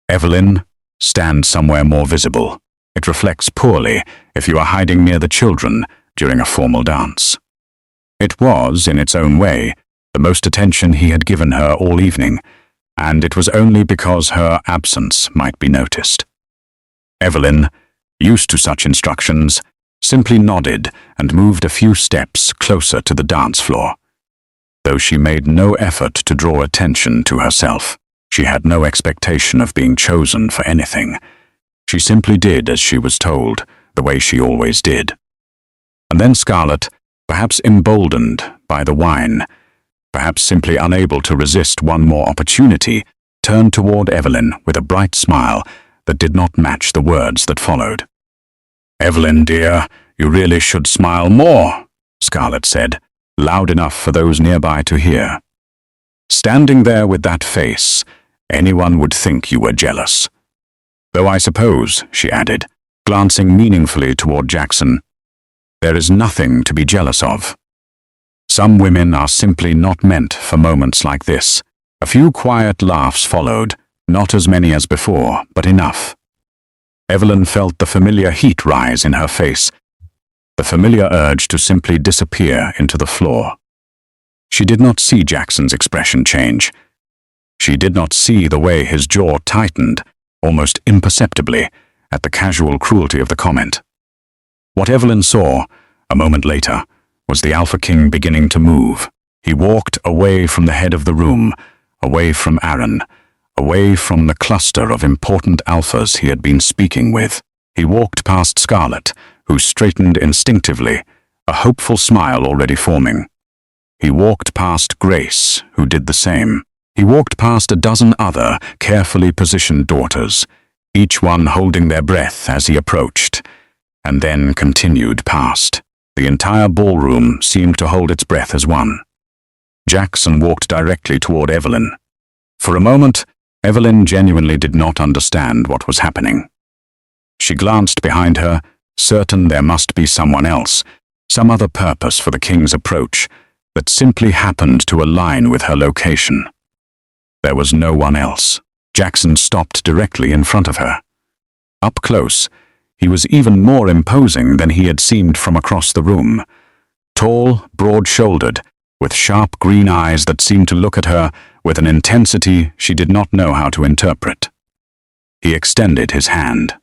"Evelyn, stand somewhere more visible. It reflects poorly if you are hiding near the children during a formal dance." It was, in its own way, the most attention he had given her all evening, and it was only because her absence might be noticed. Evelyn, used to such instructions, simply nodded and moved a few steps closer to the dance floor. Though she made no effort to draw attention to herself, she had no expectation of being chosen for anything. She simply did as she was told, the way she always did. And then Scarlett, perhaps emboldened by the wine, perhaps simply unable to resist one more opportunity, turned toward Evelyn with a bright smile that did not match the words that followed. "Evelyn, dear, you really should smile more," Scarlett said, loud enough for those nearby to hear. "Standing there with that face, anyone would think you were jealous. Though I suppose," she added, glancing meaningfully toward Jackson, "there is nothing to be jealous of. Some women are simply not meant for moments like this." A few quiet laughs followed, not as many as before, but enough. Evelyn felt the familiar heat rise in her face, the familiar urge to simply disappear into the floor. She did not see Jackson's expression change. She did not see the way his jaw tightened, almost imperceptibly, at the casual cruelty of the comment. What Evelyn saw, a moment later, was the Alpha King beginning to move. He walked away from the head of the room, away from Aaron, away from the cluster of important alphas he had been speaking with. He walked past Scarlett, who straightened instinctively, a hopeful smile already forming. He walked past Grace, who did the same. He walked past a dozen other carefully positioned daughters, each one holding their breath as he approached, and then continued past. The entire ballroom seemed to hold its breath as one. Jackson walked directly toward Evelyn. For a moment, Evelyn genuinely did not understand what was happening. She glanced behind her, certain there must be someone else, some other purpose for the king's approach that simply happened to align with her location. There was no one else. Jackson stopped directly in front of her. Up close, he was even more imposing than he had seemed from across the room. Tall, broad-shouldered, with sharp green eyes that seemed to look at her with an intensity she did not know how to interpret. He extended his hand.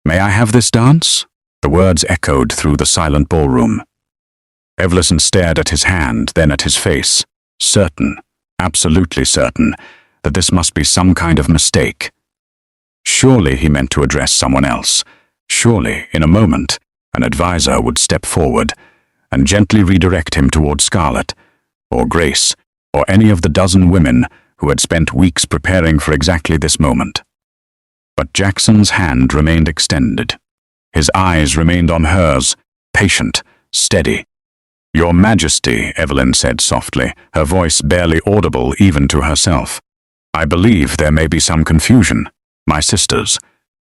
"May I have this dance?" The words echoed through the silent ballroom. Evelyn stared at his hand, then at his face, certain, absolutely certain, that this must be some kind of mistake. Surely he meant to address someone else. Surely, in a moment, an advisor would step forward and gently redirect him toward Scarlet, or Grace, or any of the dozen women who had spent weeks preparing for exactly this moment. But Jackson's hand remained extended. His eyes remained on hers, patient, steady. "Your Majesty," Evelyn said softly, her voice barely audible even to herself. "I believe there may be some confusion. My sisters."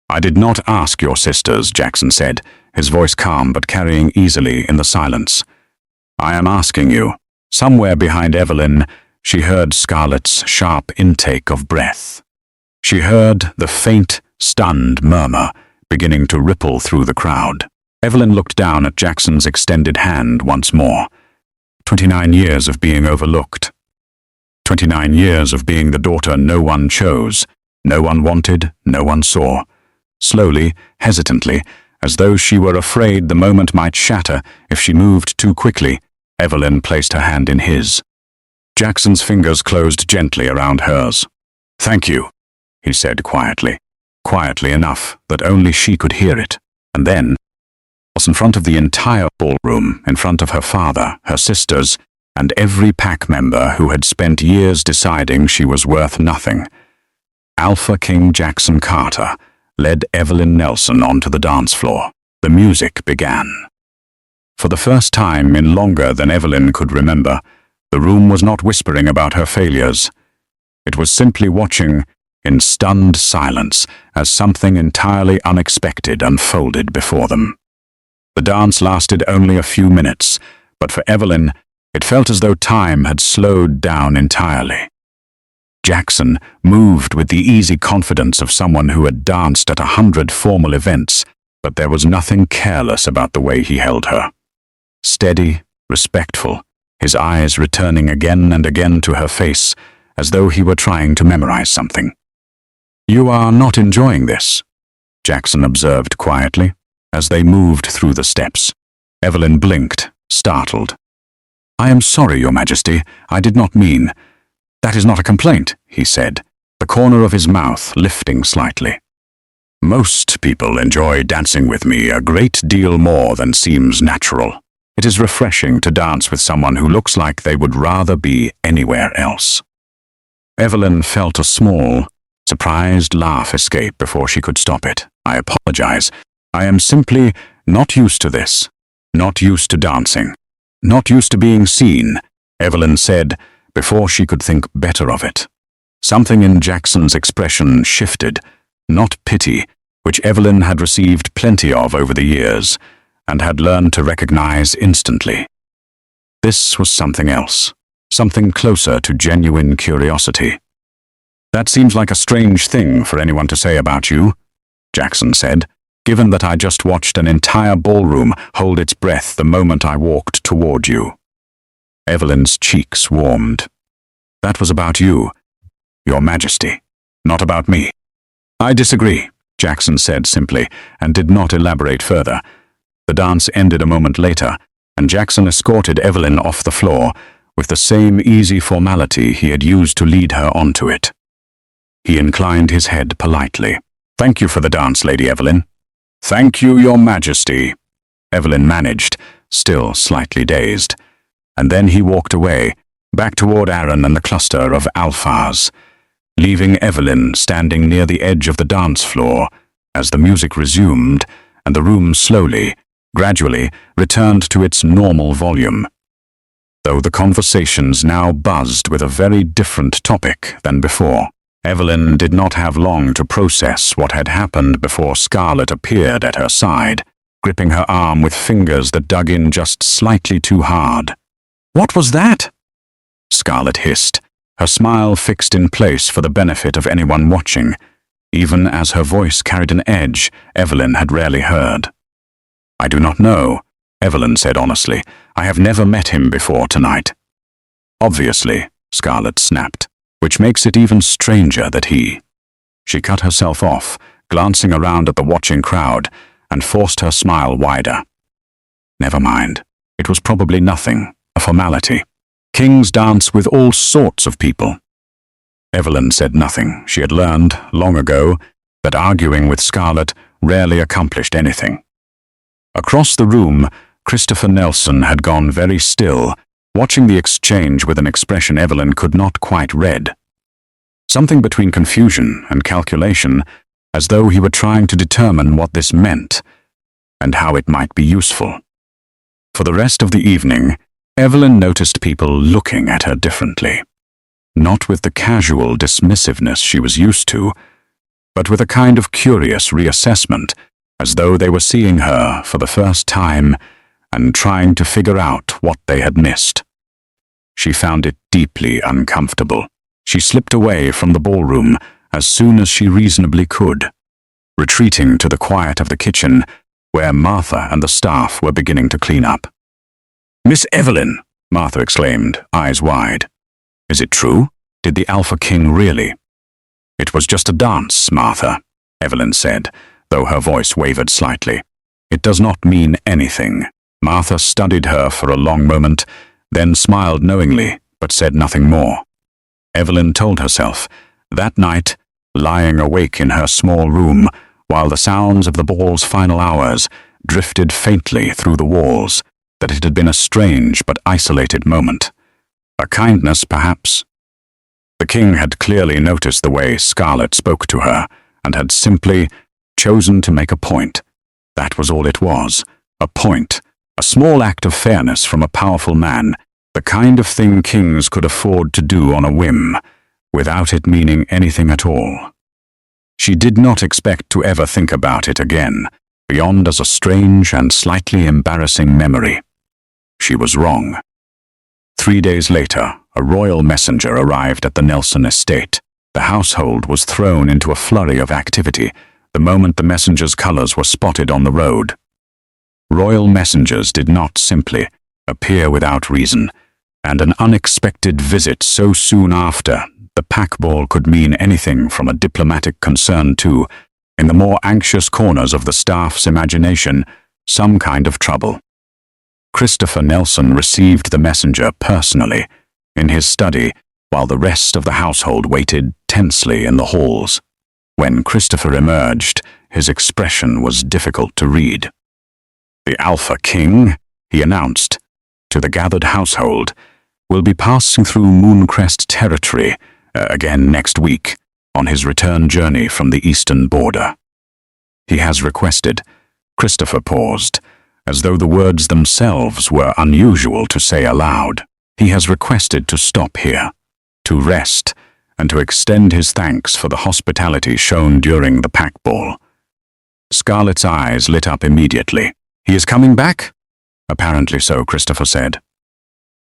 "I did not ask your sisters," Jackson said, his voice calm but carrying easily in the silence. "I am asking you." Somewhere behind Evelyn, she heard Scarlet's sharp intake of breath. She heard the faint, stunned murmur beginning to ripple through the crowd. Evelyn looked down at Jackson's extended hand once more. 29 years of being overlooked. 29 years of being the daughter no one chose, no one wanted, no one saw. Slowly, hesitantly, as though she were afraid the moment might shatter if she moved too quickly, Evelyn placed her hand in his. Jackson's fingers closed gently around hers. "Thank you," he said quietly enough that only she could hear it. And then, in front of the entire ballroom, in front of her father, her sisters, and every pack member who had spent years deciding she was worth nothing, Alpha King Jackson Carter led Evelyn Nelson onto the dance floor. The music began. For the first time in longer than Evelyn could remember, the room was not whispering about her failures. It was simply watching, in stunned silence, as something entirely unexpected unfolded before them. The dance lasted only a few minutes, but for Evelyn, it felt as though time had slowed down entirely. Jackson moved with the easy confidence of someone who had danced at 100 formal events, but there was nothing careless about the way he held her. Steady, respectful, his eyes returning again and again to her face, as though he were trying to memorize something. "You are not enjoying this," Jackson observed quietly, as they moved through the steps. Evelyn blinked, startled. "I am sorry, Your Majesty, I did not mean—" "That is not a complaint," he said, the corner of his mouth lifting slightly. "Most people enjoy dancing with me a great deal more than seems natural. It is refreshing to dance with someone who looks like they would rather be anywhere else." Evelyn felt a small, surprised laugh escape before she could stop it. "I apologize. I am simply not used to this. Not used to dancing. Not used to being seen," Evelyn said, before she could think better of it. Something in Jackson's expression shifted, not pity, which Evelyn had received plenty of over the years, and had learned to recognize instantly. This was something else, something closer to genuine curiosity. "That seems like a strange thing for anyone to say about you," Jackson said, "given that I just watched an entire ballroom hold its breath the moment I walked toward you." Evelyn's cheeks warmed. "That was about you, Your Majesty, not about me." "I disagree," Jackson said simply, and did not elaborate further. The dance ended a moment later, and Jackson escorted Evelyn off the floor with the same easy formality he had used to lead her onto it. He inclined his head politely. "Thank you for the dance, Lady Evelyn." "Thank you, Your Majesty," Evelyn managed, still slightly dazed. And then he walked away, back toward Aaron and the cluster of alphas, leaving Evelyn standing near the edge of the dance floor as the music resumed and the room slowly, gradually, returned to its normal volume. though the conversations now buzzed with a very different topic than before. Evelyn did not have long to process what had happened before Scarlet appeared at her side, gripping her arm with fingers that dug in just slightly too hard. "What was that?" Scarlet hissed, her smile fixed in place for the benefit of anyone watching, even as her voice carried an edge Evelyn had rarely heard. "I do not know," Evelyn said honestly. "I have never met him before tonight." "Obviously," Scarlet snapped, "which makes it even stranger that he—" She cut herself off, glancing around at the watching crowd, and forced her smile wider. Never mind. It was probably nothing, a formality. Kings dance with all sorts of people. Evelyn said nothing. She had learned, long ago, that arguing with Scarlet rarely accomplished anything. Across the room, Christopher Nelson had gone very still, watching the exchange with an expression Evelyn could not quite read. Something between confusion and calculation, as though he were trying to determine what this meant, and how it might be useful. For the rest of the evening, Evelyn noticed people looking at her differently. Not with the casual dismissiveness she was used to, but with a kind of curious reassessment, as though they were seeing her for the first time and trying to figure out what they had missed. She found it deeply uncomfortable. She slipped away from the ballroom as soon as she reasonably could, retreating to the quiet of the kitchen, where Martha and the staff were beginning to clean up. "Miss Evelyn!" Martha exclaimed, eyes wide. "Is it true? Did the Alpha King really?" "It was just a dance, Martha," Evelyn said, though her voice wavered slightly. "It does not mean anything." Martha studied her for a long moment, then smiled knowingly, but said nothing more. Evelyn told herself, that night, lying awake in her small room, while the sounds of the ball's final hours drifted faintly through the walls, that it had been a strange but isolated moment. A kindness, perhaps. The king had clearly noticed the way Scarlet spoke to her, and had simply chosen to make a point. That was all it was, a point, a small act of fairness from a powerful man, the kind of thing kings could afford to do on a whim, without it meaning anything at all. She did not expect to ever think about it again, beyond as a strange and slightly embarrassing memory. She was wrong. 3 days later, a royal messenger arrived at the Nelson estate. The household was thrown into a flurry of activity the moment the messenger's colors were spotted on the road. Royal messengers did not simply appear without reason, and an unexpected visit so soon after the pack ball could mean anything from a diplomatic concern to, in the more anxious corners of the staff's imagination, some kind of trouble. Christopher Nelson received the messenger personally, in his study, while the rest of the household waited tensely in the halls. When Christopher emerged, his expression was difficult to read. "The Alpha King," he announced, to the gathered household, "will be passing through Mooncrest territory again next week, on his return journey from the eastern border. He has requested—" Christopher paused, as though the words themselves were unusual to say aloud. "He has requested to stop here, to rest, and to extend his thanks for the hospitality shown during the pack ball." Scarlet's eyes lit up immediately. "He is coming back?" "Apparently so," Christopher said.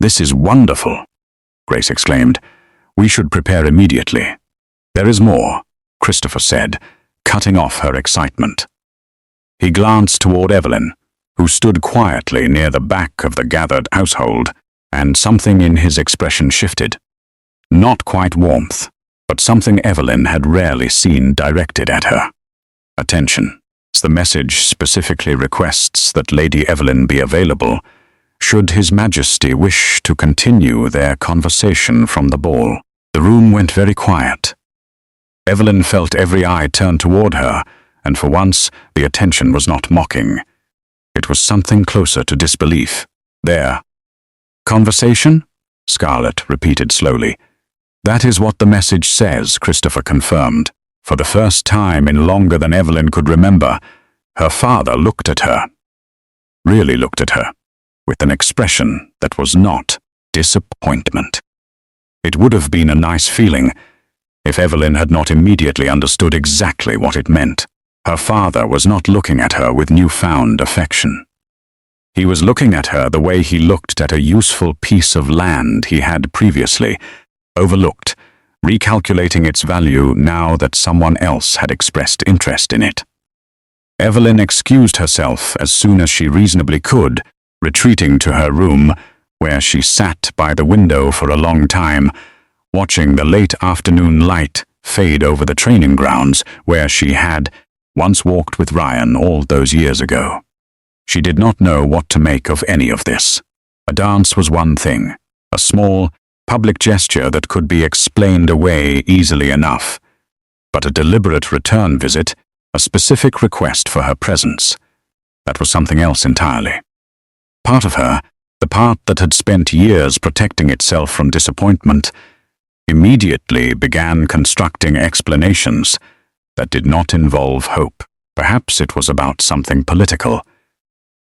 "This is wonderful," Grace exclaimed. "We should prepare immediately." "There is more," Christopher said, cutting off her excitement. He glanced toward Evelyn, who stood quietly near the back of the gathered household, and something in his expression shifted. Not quite warmth, but something Evelyn had rarely seen directed at her. Attention. The message specifically requests that Lady Evelyn be available, should His Majesty wish to continue their conversation from the ball. The room went very quiet. Evelyn felt every eye turned toward her, and for once the attention was not mocking. It was something closer to disbelief. "There." "Conversation?" Scarlet repeated slowly. "That is what the message says," Christopher confirmed. For the first time in longer than Evelyn could remember, her father looked at her. Really looked at her, with an expression that was not disappointment. It would have been a nice feeling if Evelyn had not immediately understood exactly what it meant. Her father was not looking at her with newfound affection. He was looking at her the way he looked at a useful piece of land he had previously overlooked, recalculating its value now that someone else had expressed interest in it. Evelyn excused herself as soon as she reasonably could, retreating to her room, where she sat by the window for a long time, watching the late afternoon light fade over the training grounds where she had once walked with Ryan all those years ago. She did not know what to make of any of this. A dance was one thing, a small, public gesture that could be explained away easily enough, but a deliberate return visit, a specific request for her presence, that was something else entirely. Part of her, the part that had spent years protecting itself from disappointment, immediately began constructing explanations that did not involve hope. Perhaps it was about something political.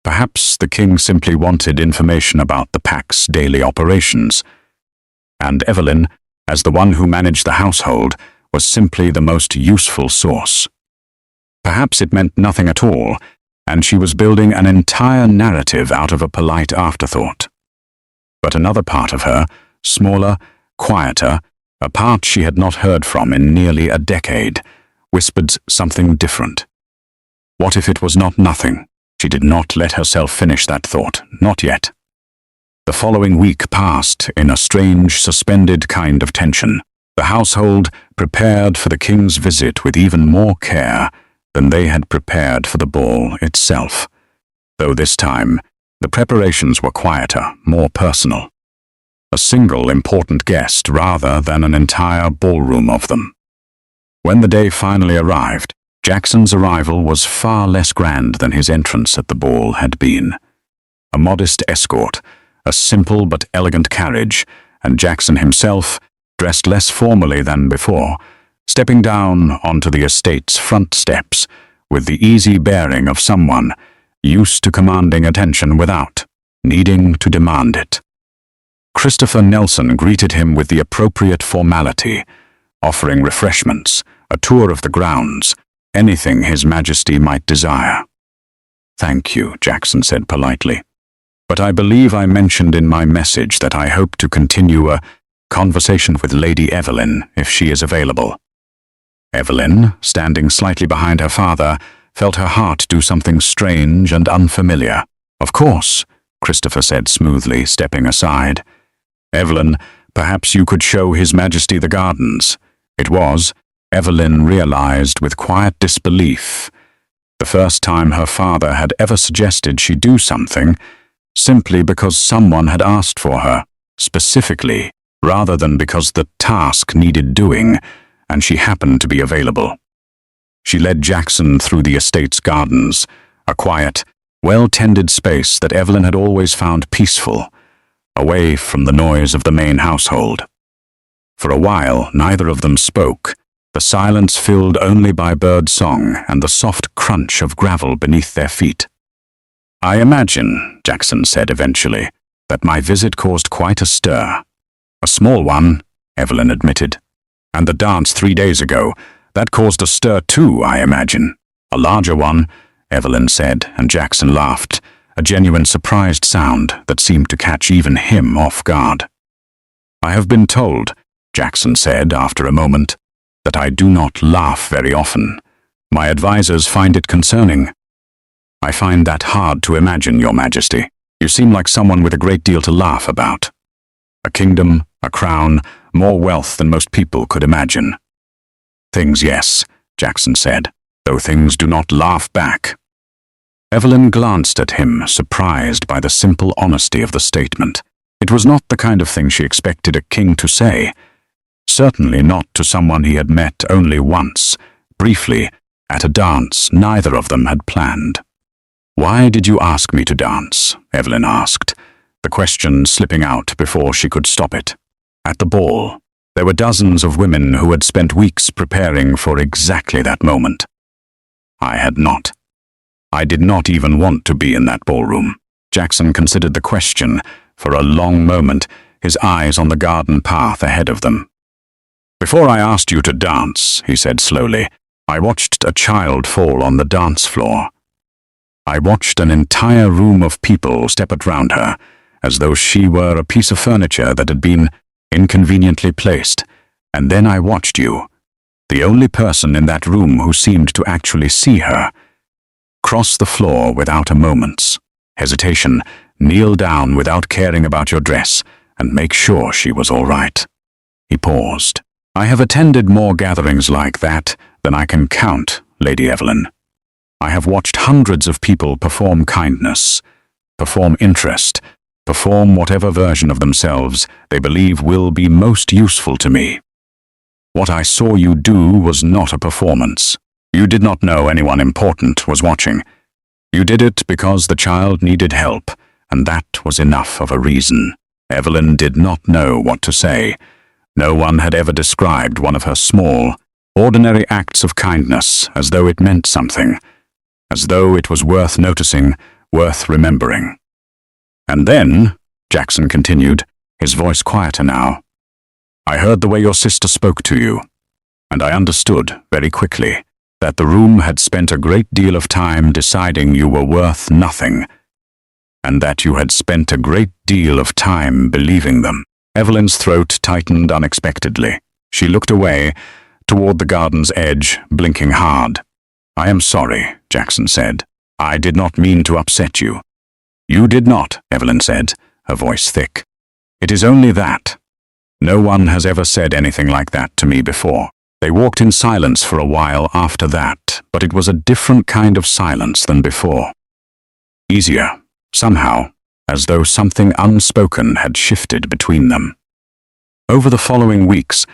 Perhaps the king simply wanted information about the pack's daily operations, and Evelyn, as the one who managed the household, was simply the most useful source. Perhaps it meant nothing at all, and she was building an entire narrative out of a polite afterthought. But another part of her, smaller, quieter, a part she had not heard from in nearly a decade, whispered something different. What if it was not nothing? She did not let herself finish that thought, not yet. The following week passed in a strange, suspended kind of tension. The household prepared for the king's visit with even more care than they had prepared for the ball itself, though this time the preparations were quieter, more personal. A single important guest rather than an entire ballroom of them. When the day finally arrived, Jackson's arrival was far less grand than his entrance at the ball had been. A modest escort, a simple but elegant carriage, and Jackson himself, dressed less formally than before, stepping down onto the estate's front steps with the easy bearing of someone used to commanding attention without needing to demand it. Christopher Nelson greeted him with the appropriate formality, offering refreshments, a tour of the grounds, anything His Majesty might desire. "Thank you," Jackson said politely. "But I believe I mentioned in my message that I hope to continue a conversation with Lady Evelyn if she is available." Evelyn, standing slightly behind her father, felt her heart do something strange and unfamiliar. "Of course," Christopher said smoothly, stepping aside. "Evelyn, perhaps you could show His Majesty the gardens." It was, Evelyn realized with quiet disbelief, the first time her father had ever suggested she do something simply because someone had asked for her, specifically, rather than because the task needed doing, and she happened to be available. She led Jackson through the estate's gardens, a quiet, well-tended space that Evelyn had always found peaceful, away from the noise of the main household. For a while, neither of them spoke, the silence filled only by bird song and the soft crunch of gravel beneath their feet. "I imagine," Jackson said eventually, "that my visit caused quite a stir." "A small one," Evelyn admitted. "And the dance 3 days ago, that caused a stir too, I imagine." "A larger one," Evelyn said, and Jackson laughed, a genuine surprised sound that seemed to catch even him off guard. "I have been told," Jackson said after a moment, "that I do not laugh very often. My advisors find it concerning." "I find that hard to imagine, Your Majesty. You seem like someone with a great deal to laugh about. A kingdom, a crown, more wealth than most people could imagine." "Things, yes," Jackson said, "though things do not laugh back." Evelyn glanced at him, surprised by the simple honesty of the statement. It was not the kind of thing she expected a king to say. Certainly not to someone he had met only once, briefly, at a dance neither of them had planned. "Why did you ask me to dance?" Evelyn asked, the question slipping out before she could stop it. At the ball, there were dozens of women who had spent weeks preparing for exactly that moment. I had not. I did not even want to be in that ballroom. Jackson considered the question for a long moment, his eyes on the garden path ahead of them. "Before I asked you to dance," he said slowly, "I watched a child fall on the dance floor. I watched an entire room of people step around her, as though she were a piece of furniture that had been inconveniently placed. And then I watched you, the only person in that room who seemed to actually see her, cross the floor without a moment's hesitation, kneel down without caring about your dress, and make sure she was all right." He paused. "I have attended more gatherings like that than I can count, Lady Evelyn. I have watched hundreds of people perform kindness, perform interest, perform whatever version of themselves they believe will be most useful to me. What I saw you do was not a performance. You did not know anyone important was watching. You did it because the child needed help, and that was enough of a reason." Evelyn did not know what to say. No one had ever described one of her small, ordinary acts of kindness as though it meant something, as though it was worth noticing, worth remembering. "And then," Jackson continued, his voice quieter now, "I heard the way your sister spoke to you, and I understood very quickly that the room had spent a great deal of time deciding you were worth nothing, and that you had spent a great deal of time believing them." Evelyn's throat tightened unexpectedly. She looked away, toward the garden's edge, blinking hard. "I am sorry," Jackson said. "I did not mean to upset you." "You did not," Evelyn said, her voice thick. "It is only that. No one has ever said anything like that to me before." They walked in silence for a while after that, but it was a different kind of silence than before. Easier, somehow, as though something unspoken had shifted between them. Over the following weeks,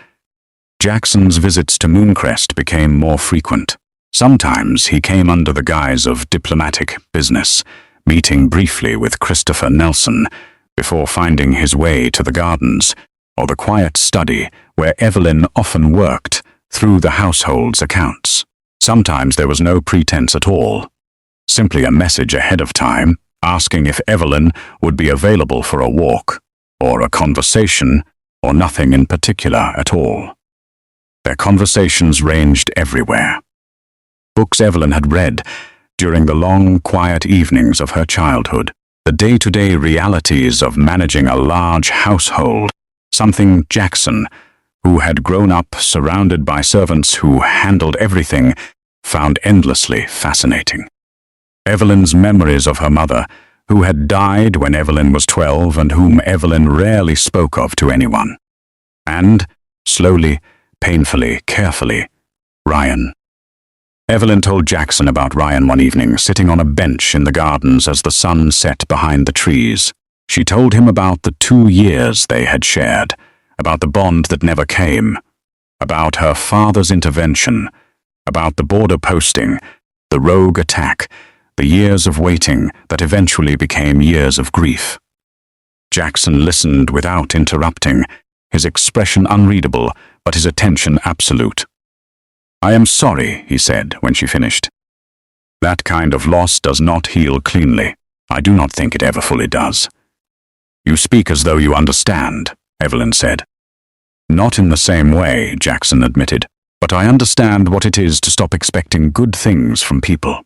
Jackson's visits to Mooncrest became more frequent. Sometimes he came under the guise of diplomatic business, meeting briefly with Christopher Nelson before finding his way to the gardens or the quiet study where Evelyn often worked through the household's accounts. Sometimes there was no pretense at all, simply a message ahead of time asking if Evelyn would be available for a walk or a conversation or nothing in particular at all. Their conversations ranged everywhere. Books Evelyn had read during the long, quiet evenings of her childhood, the day-to-day realities of managing a large household, something Jackson, who had grown up surrounded by servants who handled everything, found endlessly fascinating. Evelyn's memories of her mother, who had died when Evelyn was 12 and whom Evelyn rarely spoke of to anyone. And, slowly, painfully, carefully, Ryan. Evelyn told Jackson about Ryan one evening, sitting on a bench in the gardens as the sun set behind the trees. She told him about the 2 years they had shared, about the bond that never came, about her father's intervention, about the border posting, the rogue attack, the years of waiting that eventually became years of grief. Jackson listened without interrupting, his expression unreadable, but his attention absolute. "I am sorry," he said when she finished. "That kind of loss does not heal cleanly. I do not think it ever fully does." "You speak as though you understand," Evelyn said. "Not in the same way," Jackson admitted, "but I understand what it is to stop expecting good things from people.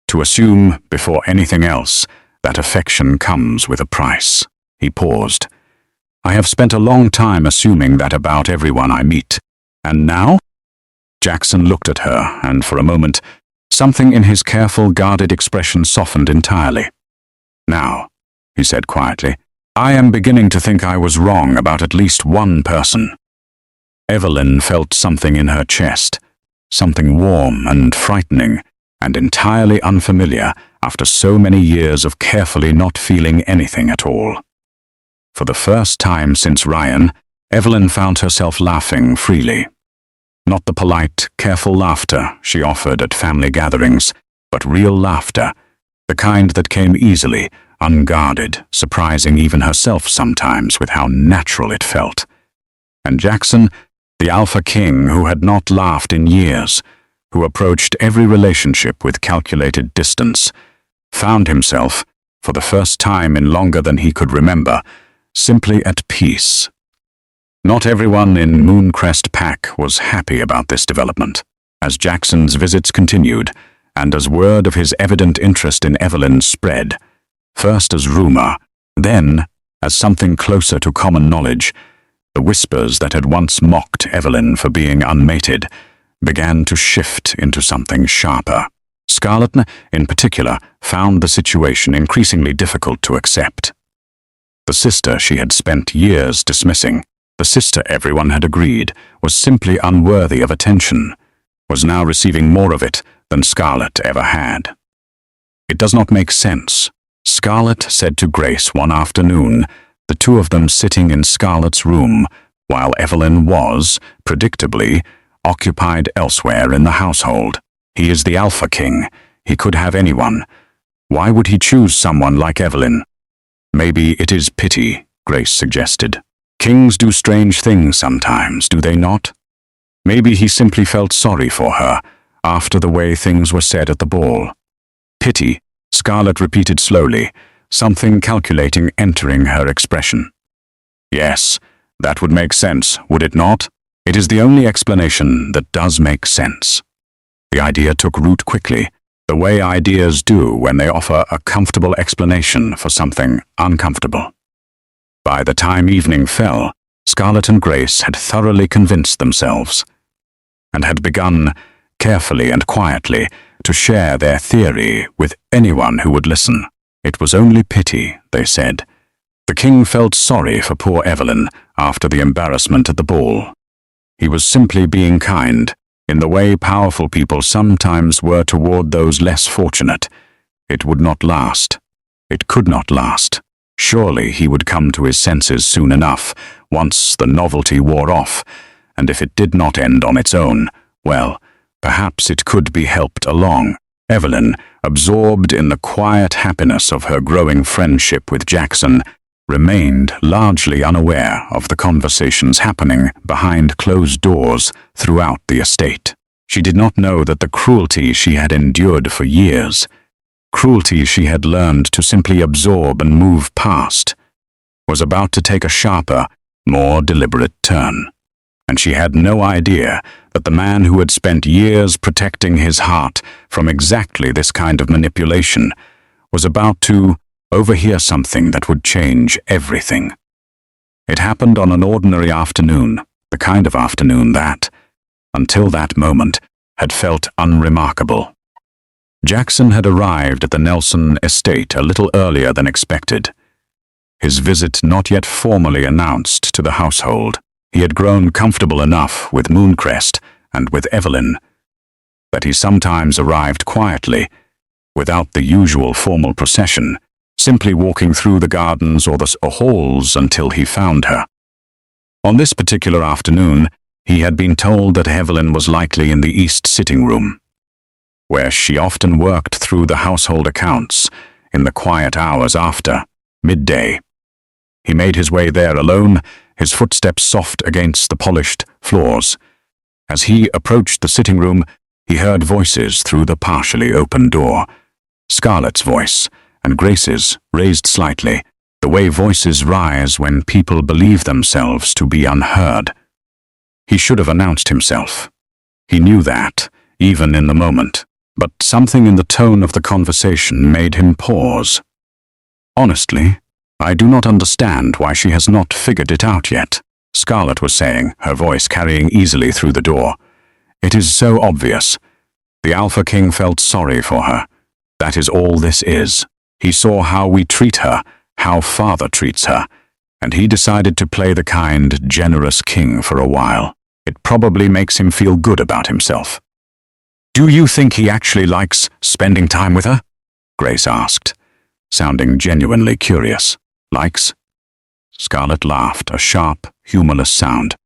To assume, before anything else, that affection comes with a price." He paused. "I have spent a long time assuming that about everyone I meet. And now?" Jackson looked at her, and for a moment, something in his careful, guarded expression softened entirely. "Now," he said quietly, "I am beginning to think I was wrong about at least one person." Evelyn felt something in her chest, something warm and frightening, and entirely unfamiliar after so many years of carefully not feeling anything at all. For the first time since Ryan, Evelyn found herself laughing freely. Not the polite, careful laughter she offered at family gatherings, but real laughter, the kind that came easily, unguarded, surprising even herself sometimes with how natural it felt. And Jackson, the alpha king who had not laughed in years, who approached every relationship with calculated distance, found himself, for the first time in longer than he could remember, simply at peace. Not everyone in Mooncrest Pack was happy about this development. As Jackson's visits continued, and as word of his evident interest in Evelyn spread, first as rumor, then as something closer to common knowledge, the whispers that had once mocked Evelyn for being unmated began to shift into something sharper. Scarlett, in particular, found the situation increasingly difficult to accept. The sister she had spent years dismissing, the sister everyone had agreed was simply unworthy of attention, was now receiving more of it than Scarlett ever had. "It does not make sense," Scarlett said to Grace one afternoon, the two of them sitting in Scarlett's room, while Evelyn was, predictably, occupied elsewhere in the household. "He is the Alpha King. He could have anyone. Why would he choose someone like Evelyn?" "Maybe it is pity," Grace suggested. "Kings do strange things sometimes, do they not? Maybe he simply felt sorry for her, after the way things were said at the ball." "Pity," Scarlett repeated slowly, something calculating entering her expression. "Yes, that would make sense, would it not? It is the only explanation that does make sense." The idea took root quickly, the way ideas do when they offer a comfortable explanation for something uncomfortable. By the time evening fell, Scarlett and Grace had thoroughly convinced themselves, and had begun, carefully and quietly, to share their theory with anyone who would listen. It was only pity, they said. The king felt sorry for poor Evelyn after the embarrassment at the ball. He was simply being kind, in the way powerful people sometimes were toward those less fortunate. It would not last. It could not last. Surely he would come to his senses soon enough, once the novelty wore off, and if it did not end on its own, well, perhaps it could be helped along. Evelyn, absorbed in the quiet happiness of her growing friendship with Jackson, remained largely unaware of the conversations happening behind closed doors throughout the estate. She did not know that the cruelty she had endured for years, cruelty she had learned to simply absorb and move past, was about to take a sharper, more deliberate turn. And she had no idea that the man who had spent years protecting his heart from exactly this kind of manipulation was about to overhear something that would change everything. It happened on an ordinary afternoon, the kind of afternoon that, until that moment, had felt unremarkable. Jackson had arrived at the Nelson estate a little earlier than expected. His visit not yet formally announced to the household, he had grown comfortable enough with Mooncrest and with Evelyn that he sometimes arrived quietly, without the usual formal procession, simply walking through the gardens or the halls until he found her. On this particular afternoon, he had been told that Evelyn was likely in the east sitting room, where she often worked through the household accounts in the quiet hours after midday. He made his way there alone, his footsteps soft against the polished floors. As he approached the sitting room, he heard voices through the partially open door. Scarlett's voice and Grace's, raised slightly, the way voices rise when people believe themselves to be unheard. He should have announced himself. He knew that, even in the moment, but something in the tone of the conversation made him pause. "Honestly, I do not understand why she has not figured it out yet," Scarlett was saying, her voice carrying easily through the door. "It is so obvious. The Alpha King felt sorry for her. That is all this is. He saw how we treat her, how Father treats her, and he decided to play the kind, generous king for a while. It probably makes him feel good about himself." "Do you think he actually likes spending time with her?" Grace asked, sounding genuinely curious. "Likes?" Scarlett laughed, a sharp, humorless sound.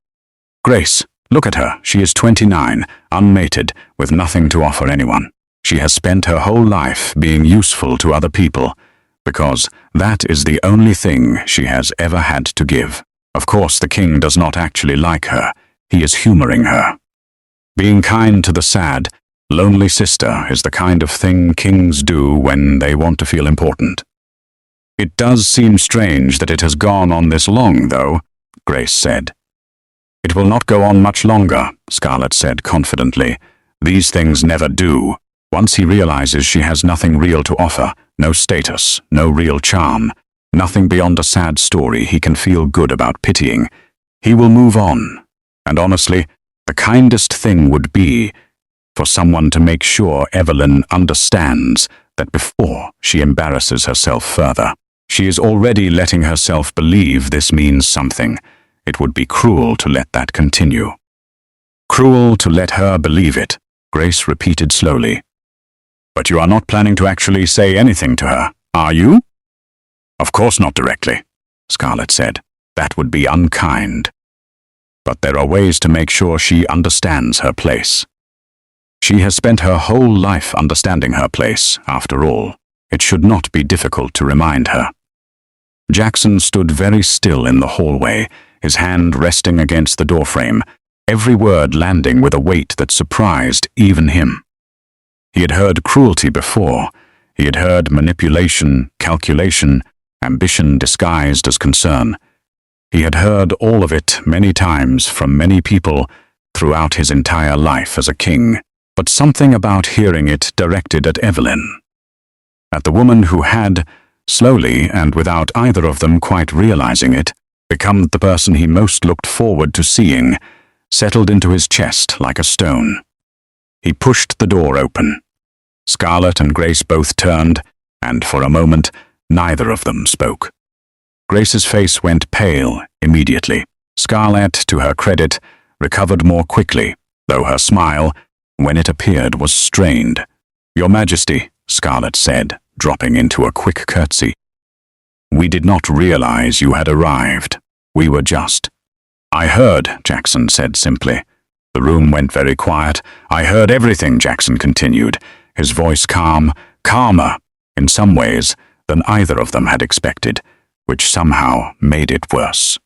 "Grace, look at her. She is 29, unmated, with nothing to offer anyone. She has spent her whole life being useful to other people, because that is the only thing she has ever had to give. Of course, the king does not actually like her. He is humoring her. Being kind to the sad, lonely sister is the kind of thing kings do when they want to feel important. "It does seem strange that it has gone on this long, though," Grace said. "It will not go on much longer," Scarlett said confidently. "These things never do. Once he realizes she has nothing real to offer, no status, no real charm, nothing beyond a sad story he can feel good about pitying, he will move on. And honestly, the kindest thing would be for someone to make sure Evelyn understands that before she embarrasses herself further. She is already letting herself believe this means something. It would be cruel to let that continue." "Cruel to let her believe it," Grace repeated slowly. "But you are not planning to actually say anything to her, are you?" "Of course not directly," Scarlett said. "That would be unkind. But there are ways to make sure she understands her place. She has spent her whole life understanding her place, after all. It should not be difficult to remind her." Jackson stood very still in the hallway, his hand resting against the doorframe, every word landing with a weight that surprised even him. He had heard cruelty before. He had heard manipulation, calculation, ambition disguised as concern. He had heard all of it many times from many people throughout his entire life as a king. But something about hearing it directed at Evelyn. At the woman who had, slowly and without either of them quite realizing it, become the person he most looked forward to seeing, settled into his chest like a stone. He pushed the door open. Scarlett and Grace both turned, and for a moment, neither of them spoke. Grace's face went pale immediately. Scarlett, to her credit, recovered more quickly, though her smile, when it appeared, was strained. "Your Majesty," Scarlett said, dropping into a quick curtsy. "We did not realize you had arrived. We were just—" "I heard," Jackson said simply. The room went very quiet. "I heard everything," Jackson continued, his voice calm, calmer, in some ways, than either of them had expected, which somehow made it worse.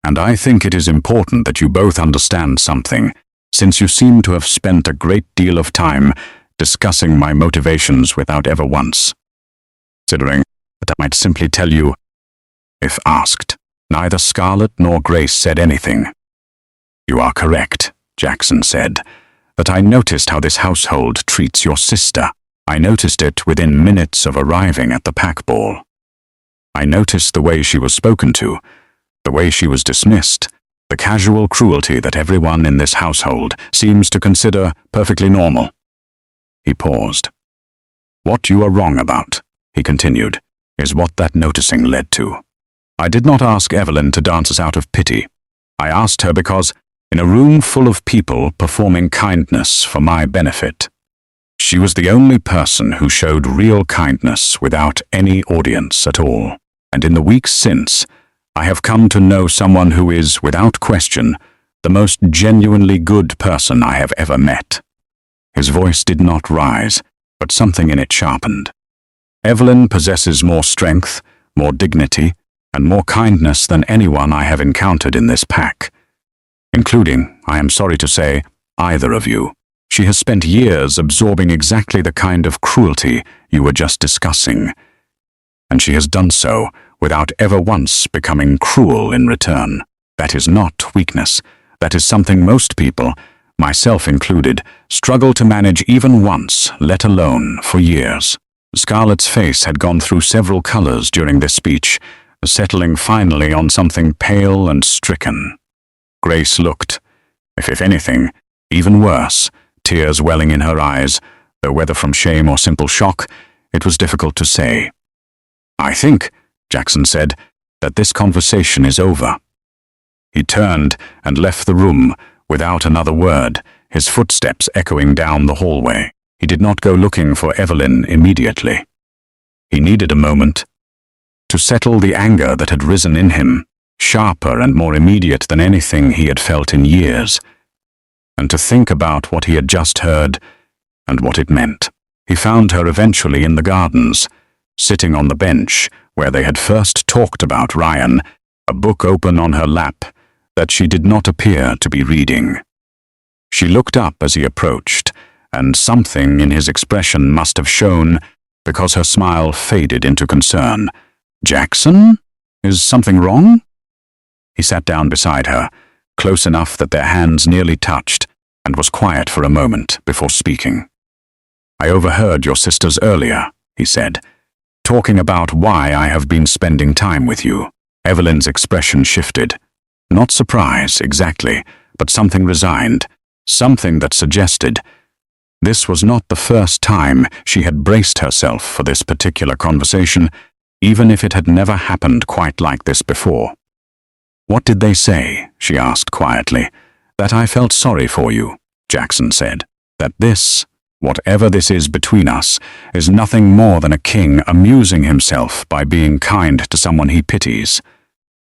"And I think it is important that you both understand something, since you seem to have spent a great deal of time discussing my motivations without ever once considering that I might simply tell you if asked." Neither Scarlett nor Grace said anything. "You are correct," Jackson said, "that I noticed how this household treats your sister. I noticed it within minutes of arriving at the pack ball. I noticed the way she was spoken to, the way she was dismissed, the casual cruelty that everyone in this household seems to consider perfectly normal." He paused. "What you are wrong about," he continued, "is what that noticing led to. I did not ask Evelyn to dance us out of pity. I asked her because, in a room full of people performing kindness for my benefit, she was the only person who showed real kindness without any audience at all. And in the weeks since, I have come to know someone who is, without question, the most genuinely good person I have ever met." His voice did not rise, but something in it sharpened. "Evelyn possesses more strength, more dignity, and more kindness than anyone I have encountered in this pack, including, I am sorry to say, either of you. She has spent years absorbing exactly the kind of cruelty you were just discussing, and she has done so without ever once becoming cruel in return. That is not weakness. That is something most people, myself included, struggle to manage even once, let alone for years." Scarlett's face had gone through several colors during this speech, settling finally on something pale and stricken. Grace looked, if anything, even worse, tears welling in her eyes, though whether from shame or simple shock, it was difficult to say. "I think," Jackson said, "that this conversation is over." He turned and left the room without another word, his footsteps echoing down the hallway. He did not go looking for Evelyn immediately. He needed a moment to settle the anger that had risen in him, sharper and more immediate than anything he had felt in years, and to think about what he had just heard and what it meant. He found her eventually in the gardens, sitting on the bench where they had first talked about Ryan, a book open on her lap that she did not appear to be reading. She looked up as he approached, and something in his expression must have shown, because her smile faded into concern, Jackson? Is something wrong? He sat down beside her, close enough that their hands nearly touched, and was quiet for a moment before speaking. I overheard your sisters earlier, he said, talking about why I have been spending time with you. Evelyn's expression shifted. Not surprise, exactly, but something resigned, something that suggested. This was not the first time she had braced herself for this particular conversation, even if it had never happened quite like this before. What did they say? She asked quietly. That I felt sorry for you, Jackson said. That this, whatever this is between us, is nothing more than a king amusing himself by being kind to someone he pities.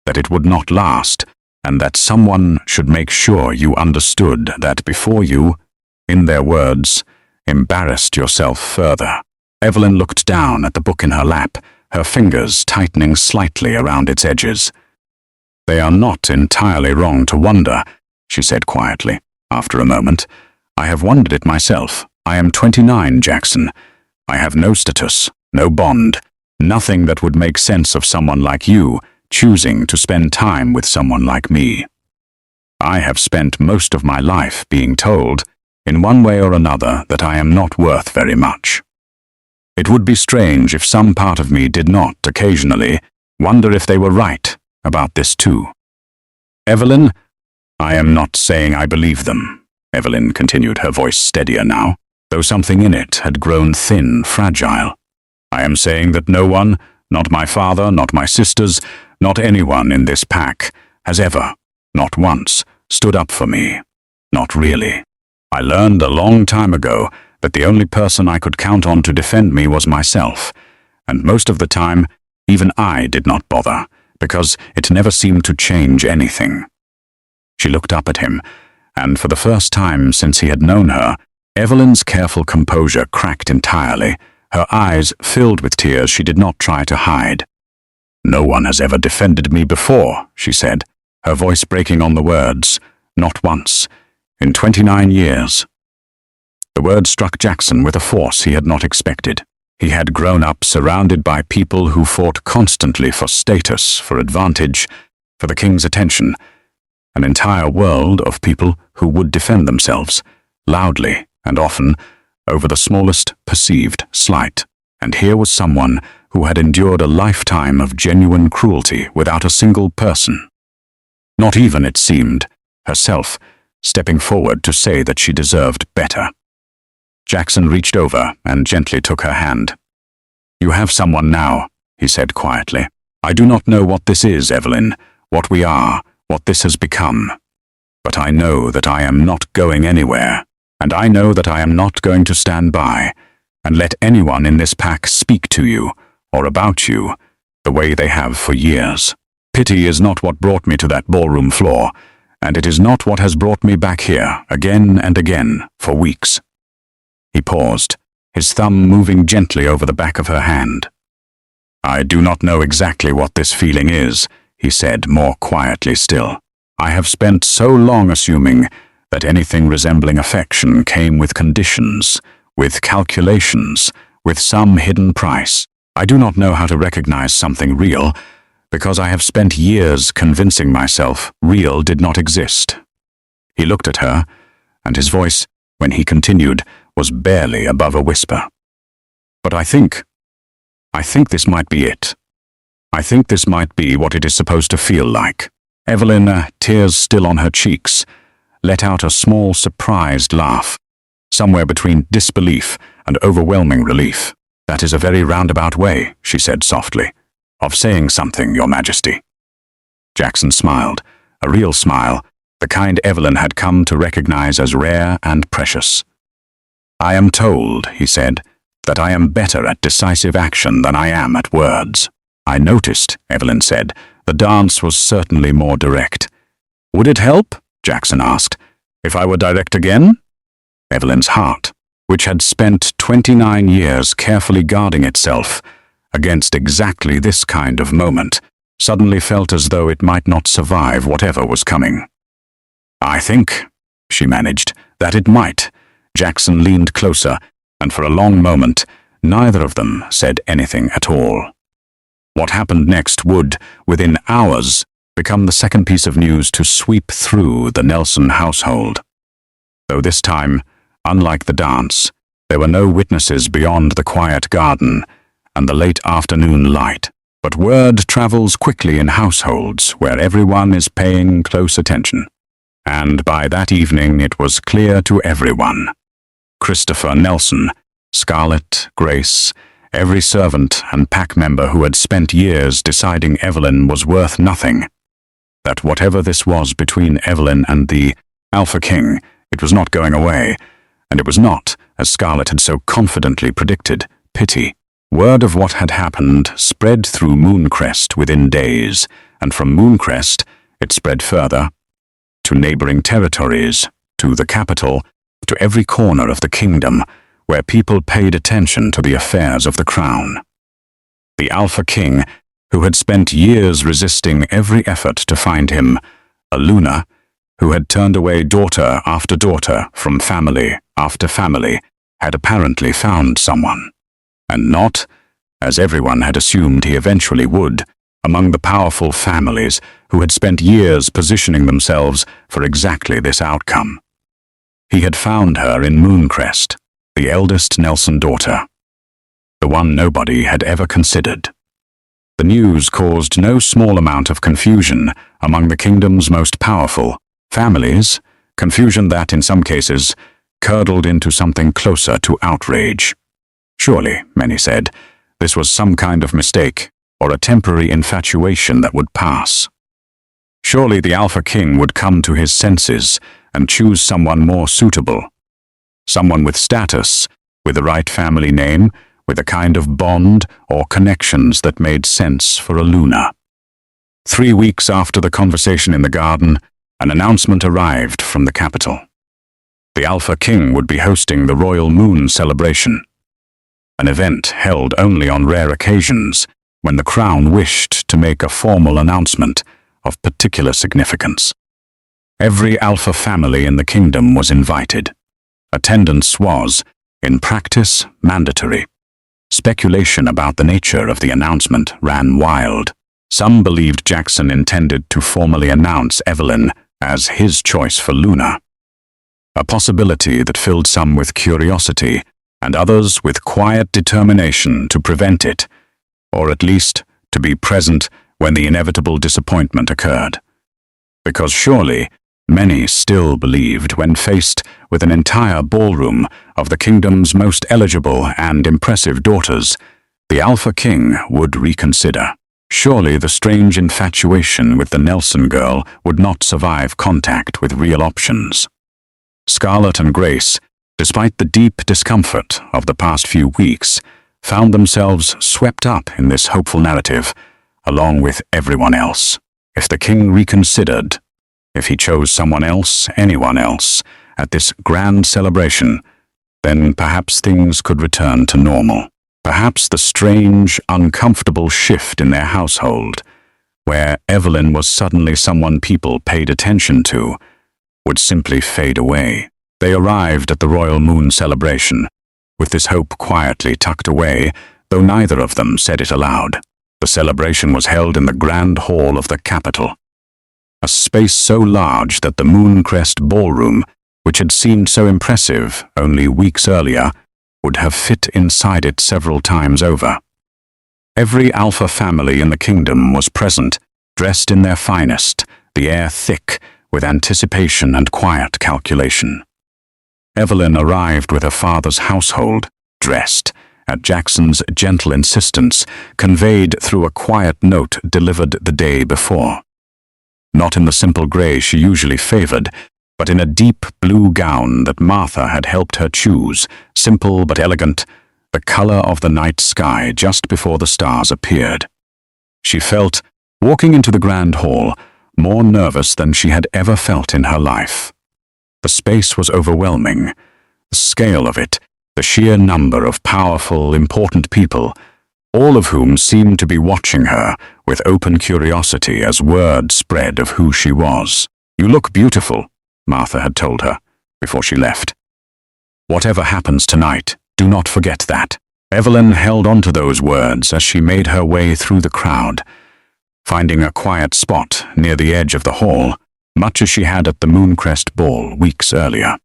That it would not last, and that someone should make sure you understood that before you, in their words, embarrassed yourself further. Evelyn looked down at the book in her lap, her fingers tightening slightly around its edges. They are not entirely wrong to wonder, she said quietly, after a moment. I have wondered it myself. I am 29, Jackson. I have no status, no bond, nothing that would make sense of someone like you choosing to spend time with someone like me. I have spent most of my life being told, in one way or another, that I am not worth very much. It would be strange if some part of me did not, occasionally, wonder if they were right about this too. Evelyn, I am not saying I believe them, Evelyn continued, her voice steadier now, though something in it had grown thin, fragile. I am saying that no one, not my father, not my sisters, not anyone in this pack, has ever, not once, stood up for me. Not really. I learned a long time ago that the only person I could count on to defend me was myself, and most of the time, even I did not bother, because it never seemed to change anything. She looked up at him, and for the first time since he had known her, Evelyn's careful composure cracked entirely, her eyes filled with tears she did not try to hide. No one has ever defended me before, she said, her voice breaking on the words, not once, in 29 years. The word struck Jackson with a force he had not expected. He had grown up surrounded by people who fought constantly for status, for advantage, for the king's attention, an entire world of people who would defend themselves, loudly and often, over the smallest perceived slight. And here was someone who had endured a lifetime of genuine cruelty without a single person. Not even, it seemed, herself, stepping forward to say that she deserved better. Jackson reached over and gently took her hand. You have someone now, he said quietly. I do not know what this is, Evelyn, what we are, what this has become. But I know that I am not going anywhere, and I know that I am not going to stand by and let anyone in this pack speak to you, or about you, the way they have for years. Pity is not what brought me to that ballroom floor, and it is not what has brought me back here, again and again, for weeks. He paused, his thumb moving gently over the back of her hand. I do not know exactly what this feeling is, he said, more quietly still. I have spent so long assuming that anything resembling affection came with conditions, with calculations, with some hidden price. I do not know how to recognize something real, because I have spent years convincing myself real did not exist. He looked at her, and his voice, when he continued, was barely above a whisper. But I think this might be it. I think this might be what it is supposed to feel like. Evelyn, tears still on her cheeks, let out a small, surprised laugh, somewhere between disbelief and overwhelming relief. That is a very roundabout way, she said softly, of saying something, Your Majesty. Jackson smiled, a real smile, the kind Evelyn had come to recognize as rare and precious. I am told, he said, that I am better at decisive action than I am at words. I noticed, Evelyn said, the dance was certainly more direct. Would it help, Jackson asked, if I were direct again? Evelyn's heart, which had spent 29 years carefully guarding itself against exactly this kind of moment, suddenly felt as though it might not survive whatever was coming. I think, she managed, that it might. Jackson leaned closer, and for a long moment, neither of them said anything at all. What happened next would, within hours, become the second piece of news to sweep through the Nelson household. Though this time, unlike the dance, there were no witnesses beyond the quiet garden and the late afternoon light. But word travels quickly in households where everyone is paying close attention. And by that evening it was clear to everyone. Christopher Nelson, Scarlett, Grace, every servant and pack member who had spent years deciding Evelyn was worth nothing. That whatever this was between Evelyn and the Alpha King, it was not going away, and it was not, as Scarlett had so confidently predicted, pity. Word of what had happened spread through Mooncrest within days, and from Mooncrest it spread further, to neighboring territories, to the capital, to every corner of the kingdom, where people paid attention to the affairs of the crown. The Alpha King, who had spent years resisting every effort to find him, a Luna, who had turned away daughter after daughter from family after family, had apparently found someone. And not, as everyone had assumed he eventually would, among the powerful families who had spent years positioning themselves for exactly this outcome. He had found her in Mooncrest, the eldest Nelson daughter, the one nobody had ever considered. The news caused no small amount of confusion among the kingdom's most powerful families, confusion that, in some cases, curdled into something closer to outrage. Surely, many said, this was some kind of mistake, or a temporary infatuation that would pass. Surely the Alpha King would come to his senses and choose someone more suitable. Someone with status, with the right family name, with a kind of bond or connections that made sense for a Luna. 3 weeks after the conversation in the garden, an announcement arrived from the capital. The Alpha King would be hosting the Royal Moon celebration, an event held only on rare occasions when the crown wished to make a formal announcement of particular significance. Every Alpha family in the kingdom was invited. Attendance was, in practice, mandatory. Speculation about the nature of the announcement ran wild. Some believed Jackson intended to formally announce Evelyn as his choice for Luna, a possibility that filled some with curiosity and others with quiet determination to prevent it, or at least to be present when the inevitable disappointment occurred. Because surely, many still believed, when faced with an entire ballroom of the kingdom's most eligible and impressive daughters, the Alpha King would reconsider. Surely the strange infatuation with the Nelson girl would not survive contact with real options. Scarlett and Grace, despite the deep discomfort of the past few weeks, found themselves swept up in this hopeful narrative, along with everyone else. If the king reconsidered, if he chose someone else, anyone else, at this grand celebration, then perhaps things could return to normal. Perhaps the strange, uncomfortable shift in their household, where Evelyn was suddenly someone people paid attention to, would simply fade away. They arrived at the Royal Moon celebration, with this hope quietly tucked away, though neither of them said it aloud. The celebration was held in the grand hall of the capital, a space so large that the Mooncrest ballroom, which had seemed so impressive only weeks earlier, would have fit inside it several times over. Every Alpha family in the kingdom was present, dressed in their finest, the air thick with anticipation and quiet calculation. Evelyn arrived with her father's household, dressed, at Jackson's gentle insistence, conveyed through a quiet note delivered the day before. Not in the simple grey she usually favored, but in a deep blue gown that Martha had helped her choose, simple but elegant, the color of the night sky just before the stars appeared. She felt, walking into the grand hall, more nervous than she had ever felt in her life. The space was overwhelming. The scale of it, the sheer number of powerful, important people, all of whom seemed to be watching her with open curiosity as word spread of who she was. "You look beautiful," Martha had told her before she left. "Whatever happens tonight, do not forget that," Evelyn held on to those words as she made her way through the crowd, finding a quiet spot near the edge of the hall, much as she had at the Mooncrest Ball weeks earlier.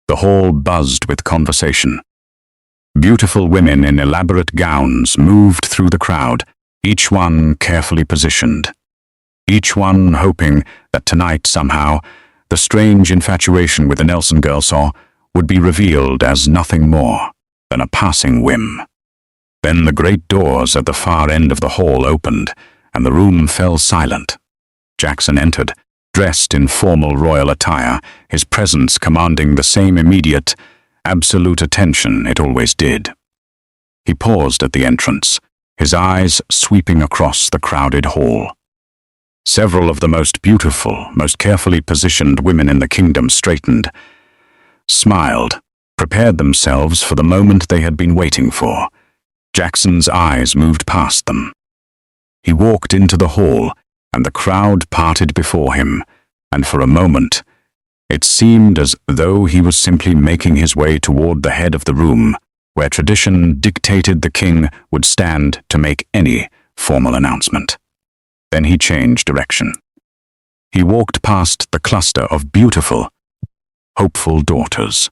The hall buzzed with conversation. Beautiful women in elaborate gowns moved through the crowd, each one carefully positioned. Each one hoping that tonight somehow the strange infatuation with the Nelson girl saw would be revealed as nothing more than a passing whim. Then the great doors at the far end of the hall opened, and the room fell silent. Jackson entered, dressed in formal royal attire, his presence commanding the same immediate, absolute attention it always did. He paused at the entrance, his eyes sweeping across the crowded hall. Several of the most beautiful, most carefully positioned women in the kingdom straightened, smiled, prepared themselves for the moment they had been waiting for. Jackson's eyes moved past them. He walked into the hall, and the crowd parted before him, and for a moment, it seemed as though he was simply making his way toward the head of the room, where tradition dictated the king would stand to make any formal announcement. Then he changed direction. He walked past the cluster of beautiful, hopeful daughters.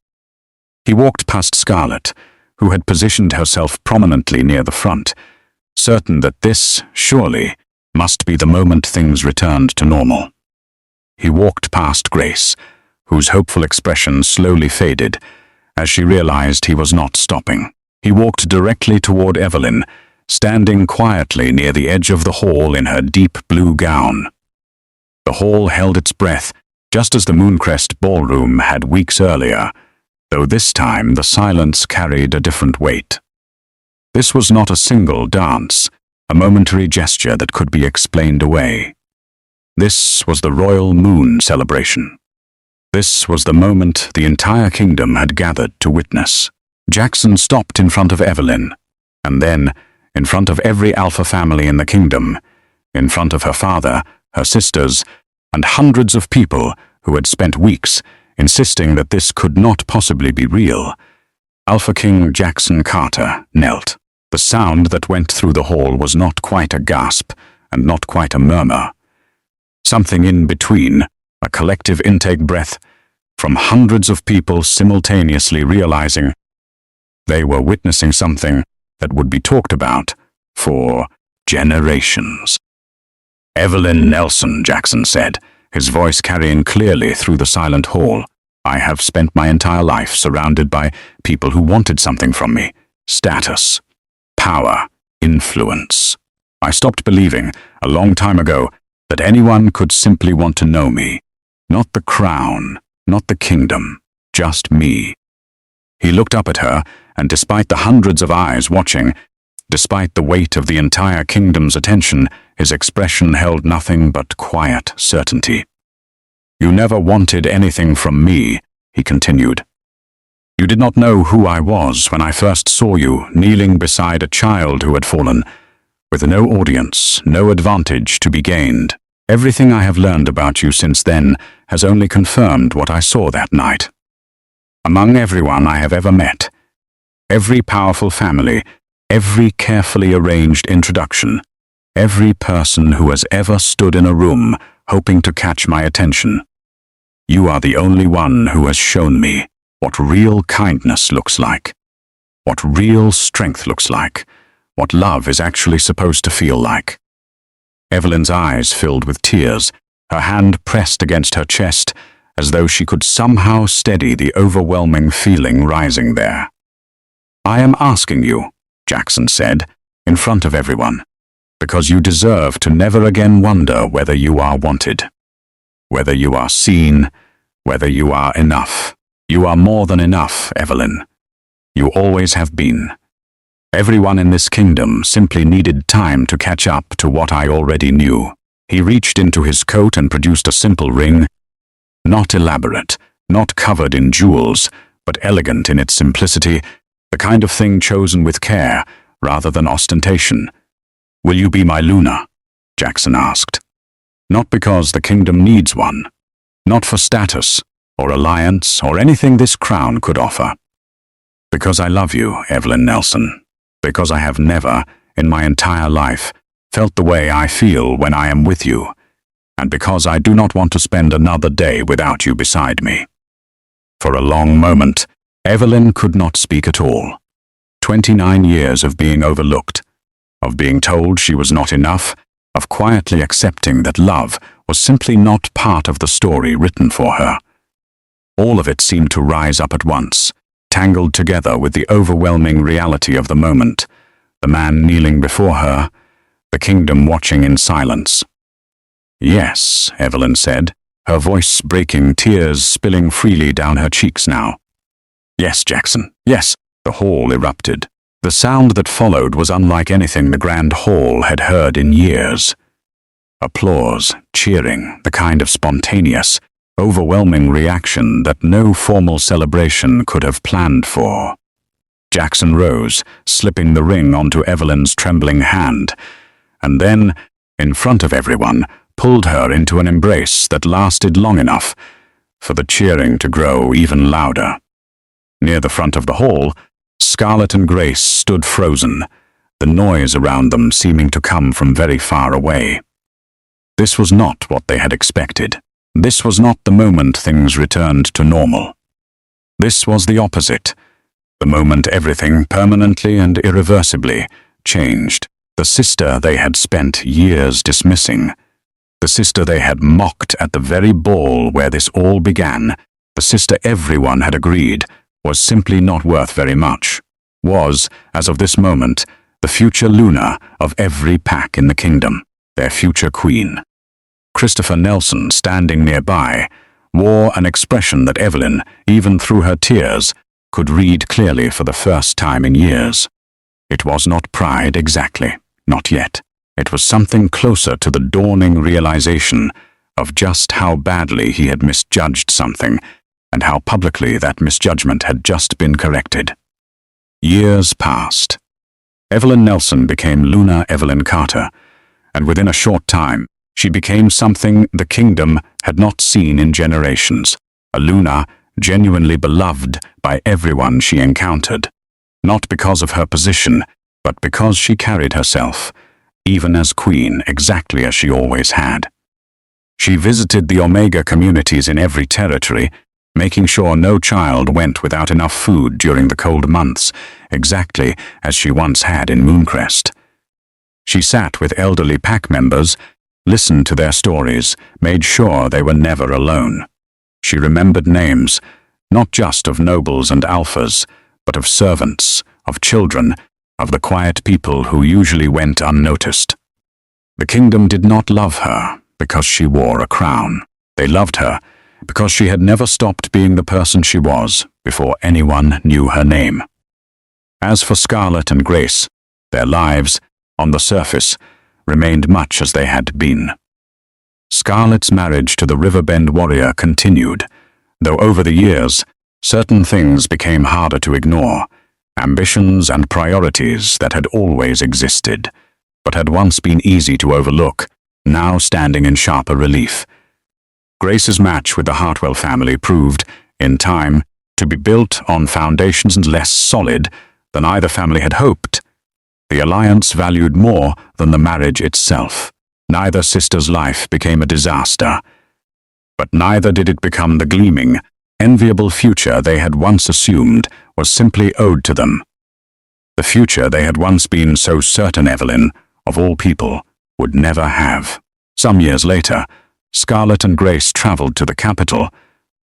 He walked past Scarlet, who had positioned herself prominently near the front, certain that this, surely, must be the moment things returned to normal. He walked past Grace, whose hopeful expression slowly faded as she realized he was not stopping. He walked directly toward Evelyn, standing quietly near the edge of the hall in her deep blue gown. The hall held its breath, just as the Mooncrest ballroom had weeks earlier, though this time the silence carried a different weight. This was not a single dance, a momentary gesture that could be explained away. This was the royal moon celebration. This was the moment the entire kingdom had gathered to witness. Jackson stopped in front of Evelyn, and then, in front of every alpha family in the kingdom, in front of her father, her sisters, and hundreds of people who had spent weeks insisting that this could not possibly be real. Alpha King Jackson Carter knelt. The sound that went through the hall was not quite a gasp and not quite a murmur. Something in between, a collective intake breath from hundreds of people simultaneously realizing they were witnessing something that would be talked about for generations. "Evelyn Nelson," Jackson said, his voice carrying clearly through the silent hall. "I have spent my entire life surrounded by people who wanted something from me. Status, power, influence. I stopped believing, a long time ago, that anyone could simply want to know me. Not the crown, not the kingdom, just me." He looked up at her, and despite the hundreds of eyes watching, despite the weight of the entire kingdom's attention, his expression held nothing but quiet certainty. "You never wanted anything from me," he continued. "You did not know who I was when I first saw you kneeling beside a child who had fallen, with no audience, no advantage to be gained. Everything I have learned about you since then has only confirmed what I saw that night. Among everyone I have ever met, every powerful family, every carefully arranged introduction, every person who has ever stood in a room hoping to catch my attention, you are the only one who has shown me what real kindness looks like, what real strength looks like, what love is actually supposed to feel like." Evelyn's eyes filled with tears, her hand pressed against her chest, as though she could somehow steady the overwhelming feeling rising there. "I am asking you," Jackson said, in front of everyone, "because you deserve to never again wonder whether you are wanted, whether you are seen, whether you are enough. You are more than enough, Evelyn. You always have been. Everyone in this kingdom simply needed time to catch up to what I already knew." He reached into his coat and produced a simple ring, not elaborate, not covered in jewels, but elegant in its simplicity, the kind of thing chosen with care rather than ostentation. "Will you be my Luna?" Jackson asked. "Not because the kingdom needs one, not for status or alliance or anything this crown could offer. Because I love you, Evelyn Nelson, because I have never, in my entire life, felt the way I feel when I am with you, and because I do not want to spend another day without you beside me." For a long moment, Evelyn could not speak at all. 29 years of being overlooked, of being told she was not enough, of quietly accepting that love was simply not part of the story written for her. All of it seemed to rise up at once, tangled together with the overwhelming reality of the moment, the man kneeling before her, the kingdom watching in silence. "Yes," Evelyn said, her voice breaking, tears spilling freely down her cheeks now. "Yes, Jackson, yes." The hall erupted. The sound that followed was unlike anything the grand hall had heard in years. Applause, cheering, the kind of spontaneous, overwhelming reaction that no formal celebration could have planned for. Jackson rose, slipping the ring onto Evelyn's trembling hand, and then, in front of everyone, pulled her into an embrace that lasted long enough for the cheering to grow even louder. Near the front of the hall, Scarlett and Grace stood frozen, the noise around them seeming to come from very far away. This was not what they had expected. This was not the moment things returned to normal. This was the opposite, the moment everything permanently and irreversibly changed. The sister they had spent years dismissing, the sister they had mocked at the very ball where this all began, the sister everyone had agreed was simply not worth very much, was, as of this moment, the future Luna of every pack in the kingdom, their future queen. Christopher Nelson, standing nearby, wore an expression that Evelyn, even through her tears, could read clearly for the first time in years. It was not pride exactly, not yet. It was something closer to the dawning realization of just how badly he had misjudged something, and how publicly that misjudgment had just been corrected. Years passed. Evelyn Nelson became Luna Evelyn Carter, and within a short time, she became something the kingdom had not seen in generations, a Luna genuinely beloved by everyone she encountered, not because of her position, but because she carried herself, even as queen, exactly as she always had. She visited the Omega communities in every territory, making sure no child went without enough food during the cold months, exactly as she once had in Mooncrest. She sat with elderly pack members, listened to their stories, made sure they were never alone. She remembered names, not just of nobles and alphas, but of servants, of children, of the quiet people who usually went unnoticed. The kingdom did not love her because she wore a crown. They loved her because she had never stopped being the person she was before anyone knew her name. As for Scarlett and Grace, their lives, on the surface, remained much as they had been. Scarlett's marriage to the Riverbend warrior continued, though over the years, certain things became harder to ignore, ambitions and priorities that had always existed, but had once been easy to overlook, now standing in sharper relief. Grace's match with the Hartwell family proved, in time, to be built on foundations less solid than either family had hoped. The alliance valued more than the marriage itself. Neither sister's life became a disaster, but neither did it become the gleaming, enviable future they had once assumed was simply owed to them. The future they had once been so certain Evelyn, of all people, would never have. Some years later, Scarlett and Grace traveled to the capital,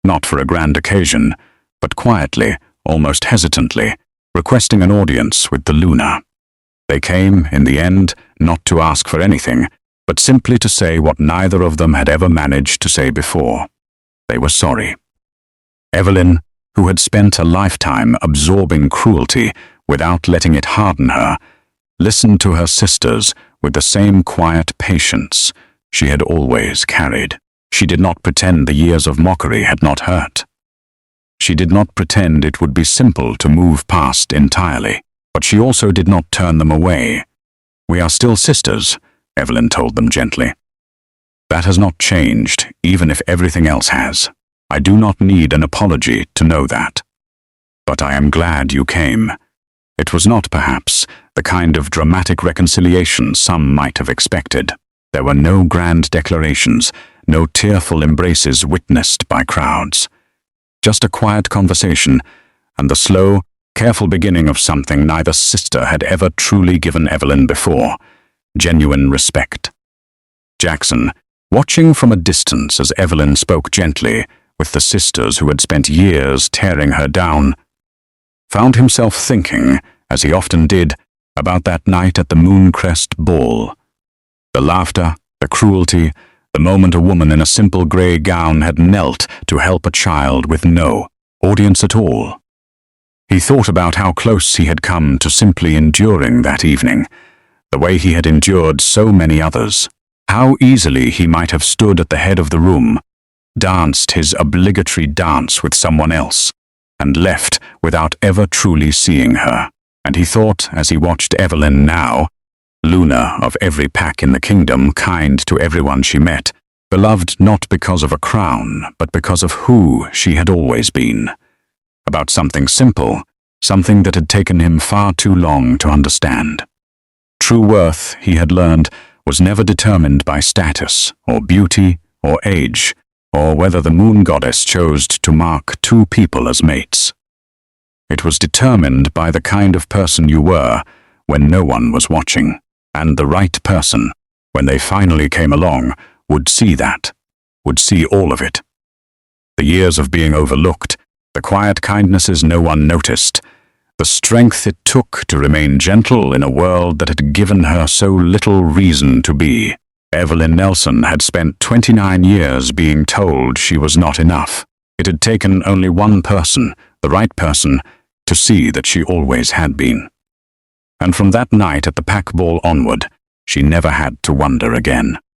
not for a grand occasion, but quietly, almost hesitantly, requesting an audience with the Luna. They came, in the end, not to ask for anything, but simply to say what neither of them had ever managed to say before. They were sorry. Evelyn, who had spent a lifetime absorbing cruelty without letting it harden her, listened to her sisters with the same quiet patience she had always carried. She did not pretend the years of mockery had not hurt. She did not pretend it would be simple to move past entirely, but she also did not turn them away. "We are still sisters," Evelyn told them gently. "That has not changed, even if everything else has. I do not need an apology to know that. But I am glad you came. It was not, perhaps, the kind of dramatic reconciliation some might have expected. There were no grand declarations, no tearful embraces witnessed by crowds. Just a quiet conversation, and the slow, careful beginning of something neither sister had ever truly given Evelyn before: genuine respect. Jackson, watching from a distance as Evelyn spoke gently with the sisters who had spent years tearing her down, found himself thinking, as he often did, about that night at the Mooncrest ball. The laughter, the cruelty, the moment a woman in a simple grey gown had knelt to help a child with no audience at all. He thought about how close he had come to simply enduring that evening, the way he had endured so many others. How easily he might have stood at the head of the room, danced his obligatory dance with someone else, and left without ever truly seeing her. And he thought, as he watched Evelyn now, Luna of every pack in the kingdom, kind to everyone she met, beloved not because of a crown, but because of who she had always been. About something simple, something that had taken him far too long to understand. True worth, he had learned, was never determined by status, or beauty, or age, or whether the moon goddess chose to mark two people as mates. It was determined by the kind of person you were when no one was watching, and the right person, when they finally came along, would see that, would see all of it. The years of being overlooked, the quiet kindnesses no one noticed, the strength it took to remain gentle in a world that had given her so little reason to be. Evelyn Nelson had spent 29 years being told she was not enough. It had taken only one person, the right person, to see that she always had been. And from that night at the pack ball onward, she never had to wonder again.